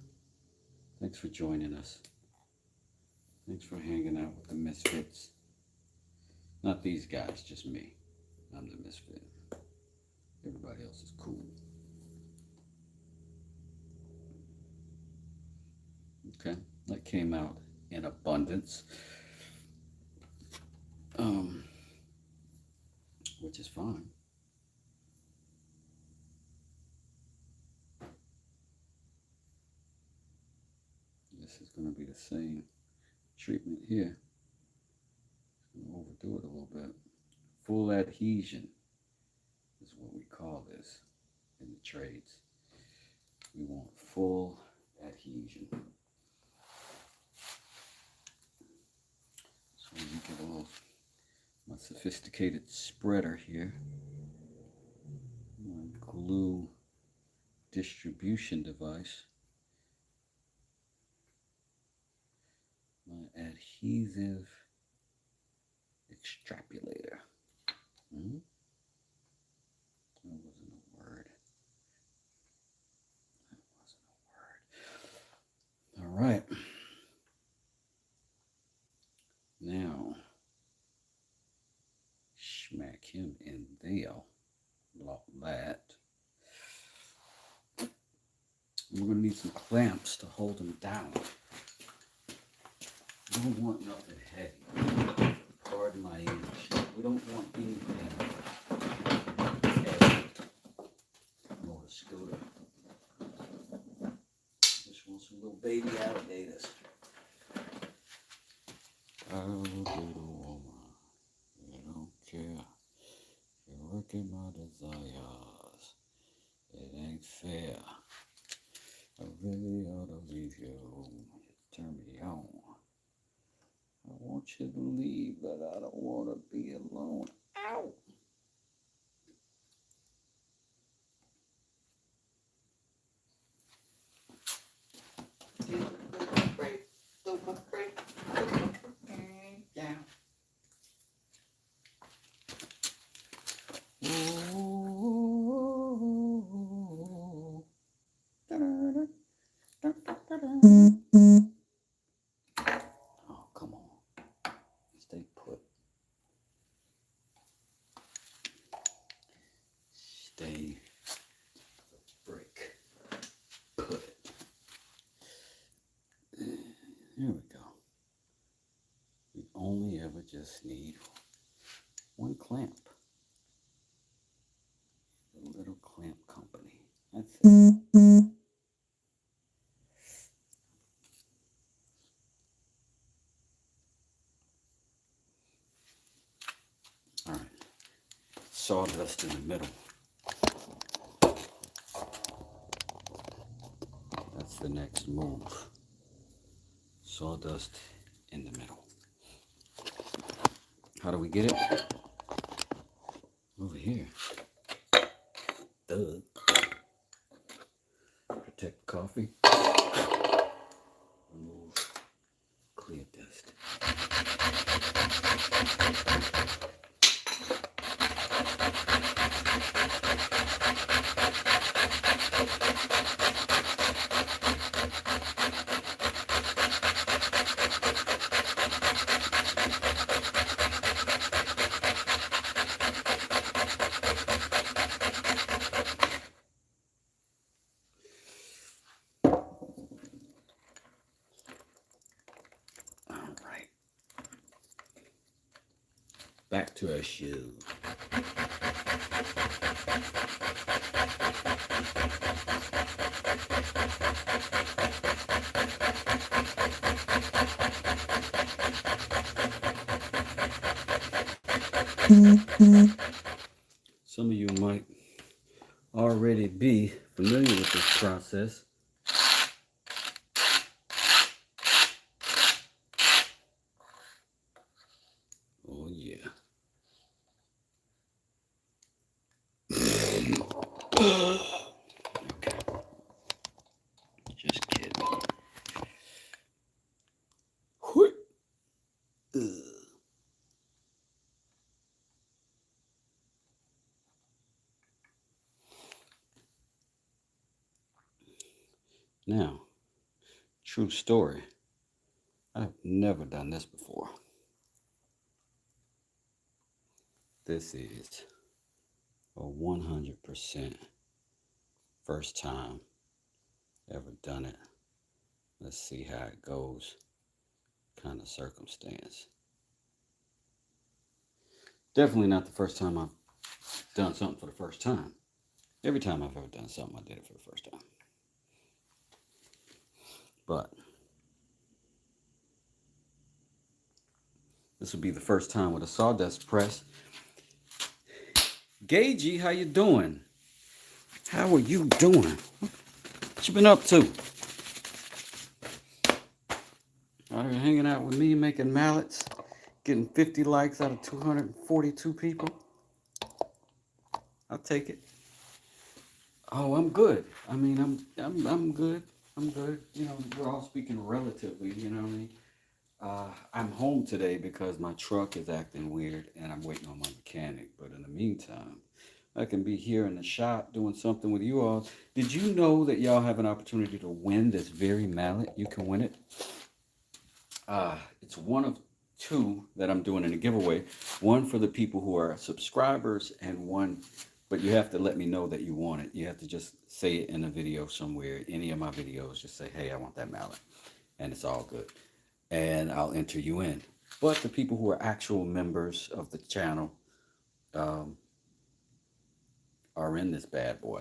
Thanks for joining us. Thanks for hanging out with the misfits. Not these guys, just me. I'm the misfit. Everybody else is cool. Okay, that came out in abundance. Which is fine. This is going to be the same treatment here. I'm going to overdo it a little bit. Full adhesion is what we call this in the trades. We want full adhesion. So let me get a little, my sophisticated spreader here. My glue distribution device. My adhesive Extrapolator. Hmm? That wasn't a word. That wasn't a word. All right. Now, smack him in there. Lock that. We're going to need some clamps to hold him down. We don't want nothing heavy. Pardon my English. We don't want anything heavy. Nor a scooter. Just want some little baby alligators. Alligator woman. You don't care. You're working my desires. It ain't fair. I really ought to leave you. You turn me on. I want you to leave, but I don't want to be alone. Ow! Down. Oh, come on. Stay put. Stay brick. Put. Here we go. We only ever just need one clamp. The little clamp company. That's it. All right. Sawdust in the middle. That's the next move. Sawdust in the middle. How do we get it? Over here. Duh. Protect coffee. Remove clear dust. Back to our shoe. Some of you might already be familiar with this process. Oh yeah. Okay. Just kidding. Now, true story. I've never done this before. This is a 100% first time ever done it. Let's see how it goes. Kind of circumstance. Definitely not the first time I've done something for the first time. Every time I've ever done something, I did it for the first time. But this will be the first time with a sawdust press. Gagey, how you doing? How are you doing? What you been up to? Are you hanging out with me making mallets? Getting 50 likes out of 242 people? I'll take it. Oh, I'm good. I mean, I'm good. I'm good. You know, we're all speaking relatively, you know what I mean? I'm home today because my truck is acting weird and I'm waiting on my mechanic. But in the meantime, I can be here in the shop doing something with you all. Did you know that y'all have an opportunity to win this very mallet? You can win it. It's one of two that I'm doing in a giveaway. One for the people who are subscribers, and one, but you have to let me know that you want it. You have to just say it in a video somewhere, any of my videos, just say, hey, I want that mallet. And it's all good. And I'll enter you in. But the people who are actual members of the channel um, are in this bad boy.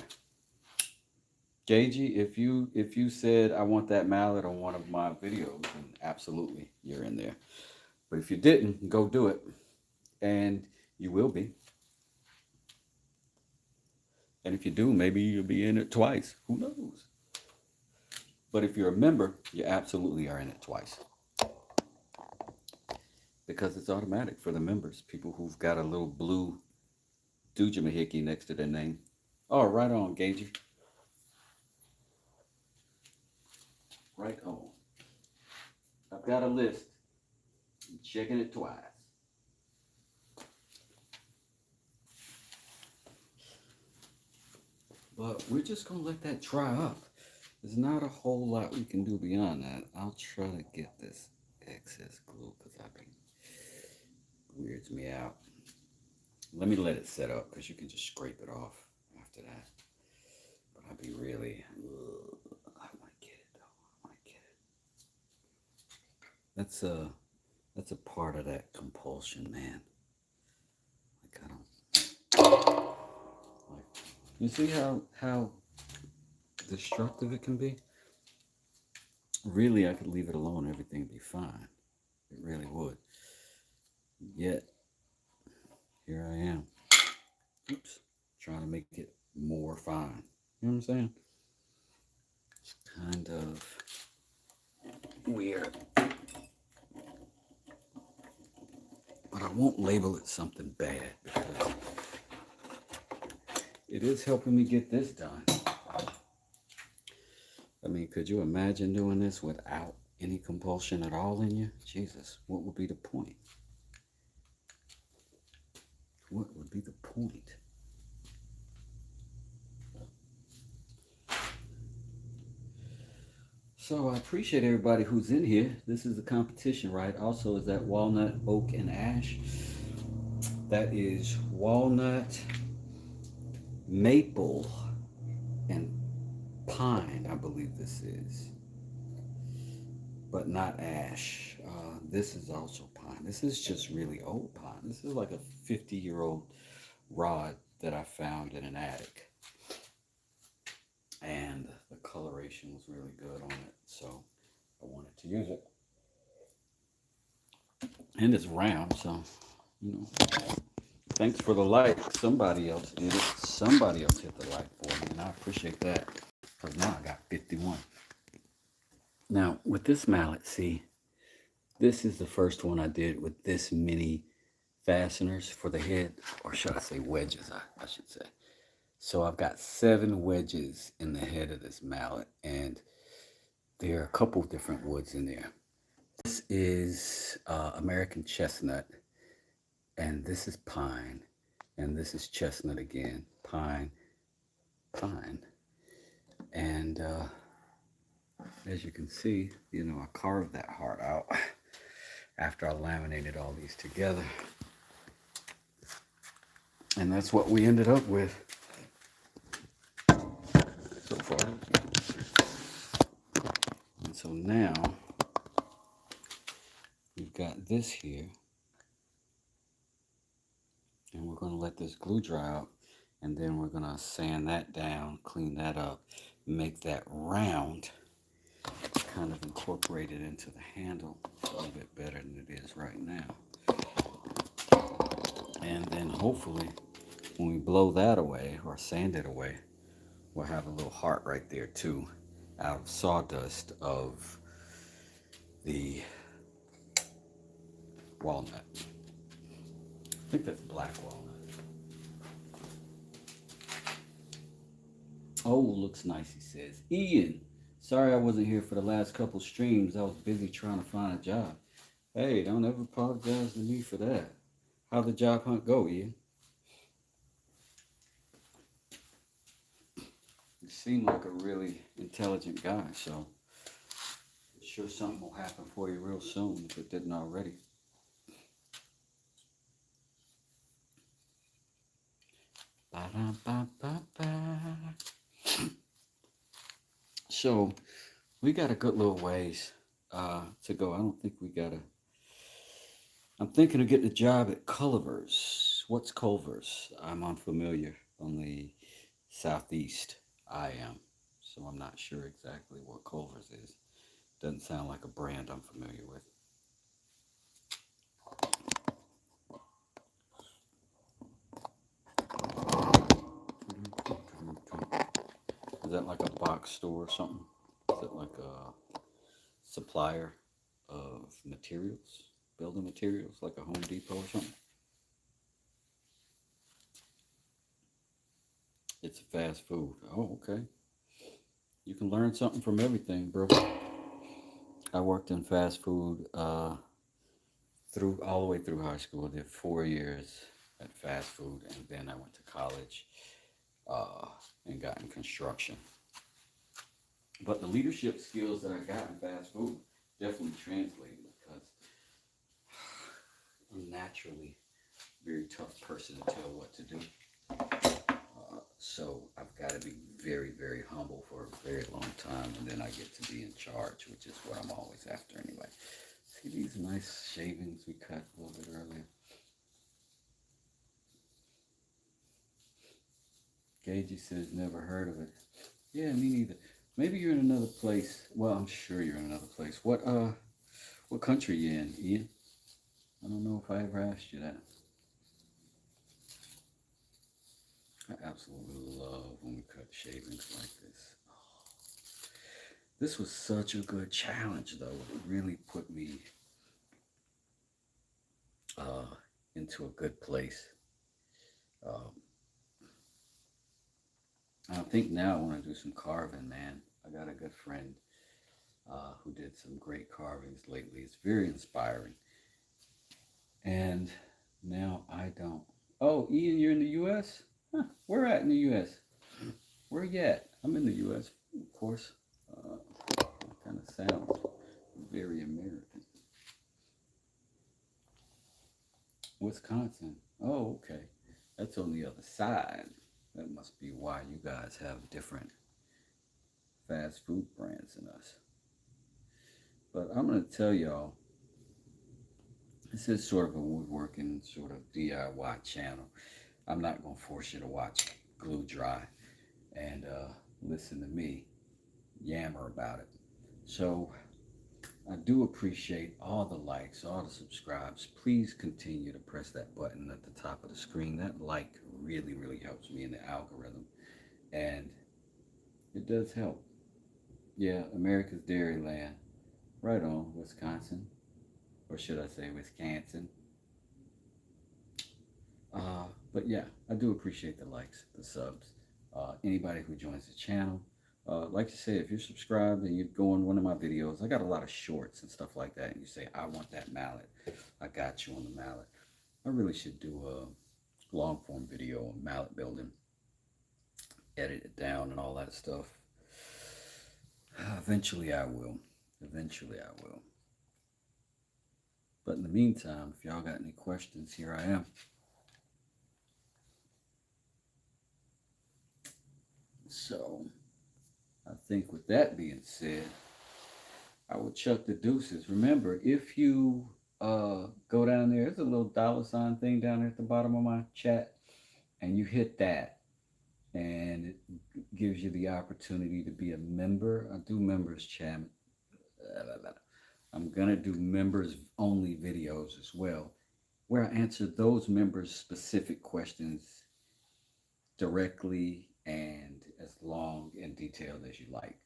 JG, if you said I want that mallet on one of my videos, then absolutely you're in there. But if you didn't, go do it. And you will be. And if you do, maybe you'll be in it twice. Who knows? But if you're a member, you absolutely are in it twice. Because it's automatic for the members. People who've got a little blue doojamahicke next to their name. Oh, right on, Gagey. Right on. I've got a list. I'm checking it twice. But we're just going to let that dry up. There's not a whole lot we can do beyond that. I'll try to get this excess glue because weirds me out. Let me let it set up because you can just scrape it off after that. But I'd be really, I want to get it though. I want to get it. That's a part of that compulsion, man. Like I don't, like, you see how destructive it can be? Really, I could leave it alone. Everything would be fine. It really would. Yet, here I am. Oops. Trying to make it more fine. You know what I'm saying? It's kind of weird. But I won't label it something bad because it is helping me get this done. I mean, could you imagine doing this without any compulsion at all in you? Jesus, what would be the point? What would be the point? So I appreciate everybody who's in here. This is the competition, right? Also, is that walnut, oak, and ash? That is walnut, maple, and pine, I believe this is. But not ash. This is also pine. This is just really old pine. This is like a 50-year-old rod that I found in an attic. And the coloration was really good on it, so I wanted to use it. And it's round, so, you know, thanks for the like. Somebody else did it. Somebody else hit the like for me, and I appreciate that, because now I got 51. Now, with this mallet, see, this is the first one I did with this many fasteners for the head, or should I say wedges, I should say. So I've got 7 wedges in the head of this mallet, and there are a couple different woods in there. This is American chestnut, and this is pine, and this is chestnut again, pine, pine. And as you can see, you know, I carved that heart out after I laminated all these together. And that's what we ended up with so far. And so now we've got this here, and we're going to let this glue dry out, and then we're going to sand that down, clean that up, make that round, kind of incorporate it into the handle a little bit better than it is right now. And then hopefully when we blow that away or sand it away, we'll have a little heart right there too, out of sawdust of the walnut. I think that's black walnut. Oh, looks nice, he says. Ian, sorry I wasn't here for the last couple streams. I was busy trying to find a job. Hey, don't ever apologize to me for that. How'd the job hunt go, Ian? You seem like a really intelligent guy, so I'm sure something will happen for you real soon if it didn't already. Ba-da-ba-ba-ba. So we got a good little ways to go. I don't think we gotta. I'm thinking of getting a job at Culver's. What's Culver's? I'm unfamiliar on the southeast. I am, so I'm not sure exactly what Culver's is. Doesn't sound like a brand I'm familiar with. Is that like a box store or something? Is it like a supplier of materials, building materials, like a Home Depot or something? It's a fast food. Oh, okay. You can learn something from everything, bro. I worked in fast food through all the way through high school. I did 4 years at fast food, and then I went to college uh, and got in construction. But the leadership skills that I got in fast food definitely translated because I'm naturally a very tough person to tell what to do. So I've got to be very, very humble for a very long time, and then I get to be in charge, which is what I'm always after anyway. See these nice shavings we cut a little bit earlier? Gagey says never heard of it. Yeah, me neither. Maybe you're in another place. Well, I'm sure you're in another place. What country you in, Ian? I don't know if I ever asked you that. I absolutely love when we cut shavings like this. This was such a good challenge, though. It really put me uh, into a good place. Um, I think now I want to do some carving, man. I got a good friend who did some great carvings lately. It's very inspiring. And now I don't. Oh, Ian, you're in the U.S.? Huh, where at in the U.S.? Where you at? I'm in the U.S., of course. Kind of sounds very American. Wisconsin. Oh, okay. That's on the other side. That must be why you guys have different fast food brands than us. But I'm going to tell y'all, this is sort of a woodworking, sort of DIY channel. I'm not going to force you to watch Glue Dry and listen to me yammer about it. So I do appreciate all the likes, all the subscribes. Please continue to press that button at the top of the screen. That like really, really helps me in the algorithm. And it does help. Yeah, America's Dairyland. Right on, Wisconsin. Or should I say Wisconsin? But yeah, I do appreciate the likes, the subs. Anybody who joins the channel. Like I said, if you're subscribed and you go on one of my videos, I got a lot of shorts and stuff like that. And you say, I want that mallet. I got you on the mallet. I really should do a long form video on mallet building, edit it down and all that stuff. Eventually I will. Eventually I will. But in the meantime, if y'all got any questions, here I am. So I think with that being said, I will chuck the deuces. Remember, if you go down there, there's a little $sign thing down there at the bottom of my chat, and you hit that, and it gives you the opportunity to be a member. I do members chat. I'm gonna do members only videos as well, where I answer those members specific questions directly and as long and detailed as you like.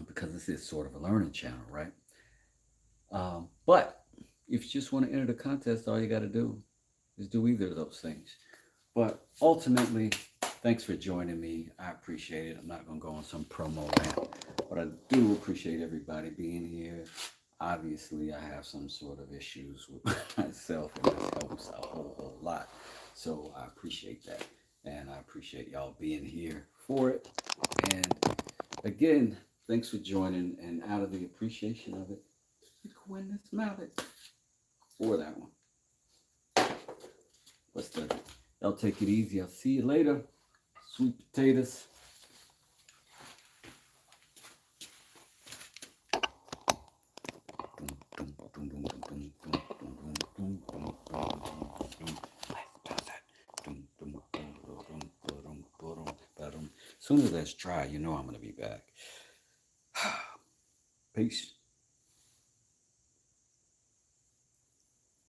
Because this is sort of a learning channel, right? But if you just want to enter the contest, all you got to do is do either of those things. But ultimately, thanks for joining me. I appreciate it. I'm not going to go on some promo rant, but I do appreciate everybody being here. Obviously, I have some sort of issues with myself, and this helps a whole lot. So I appreciate that. And I appreciate y'all being here for it. And again, thanks for joining. And out of the appreciation of it, you can win this mallet or that one. What's that? Y'all take it easy. I'll see you later. Sweet potatoes. As soon as that's dry, you know I'm going to be back. Peace.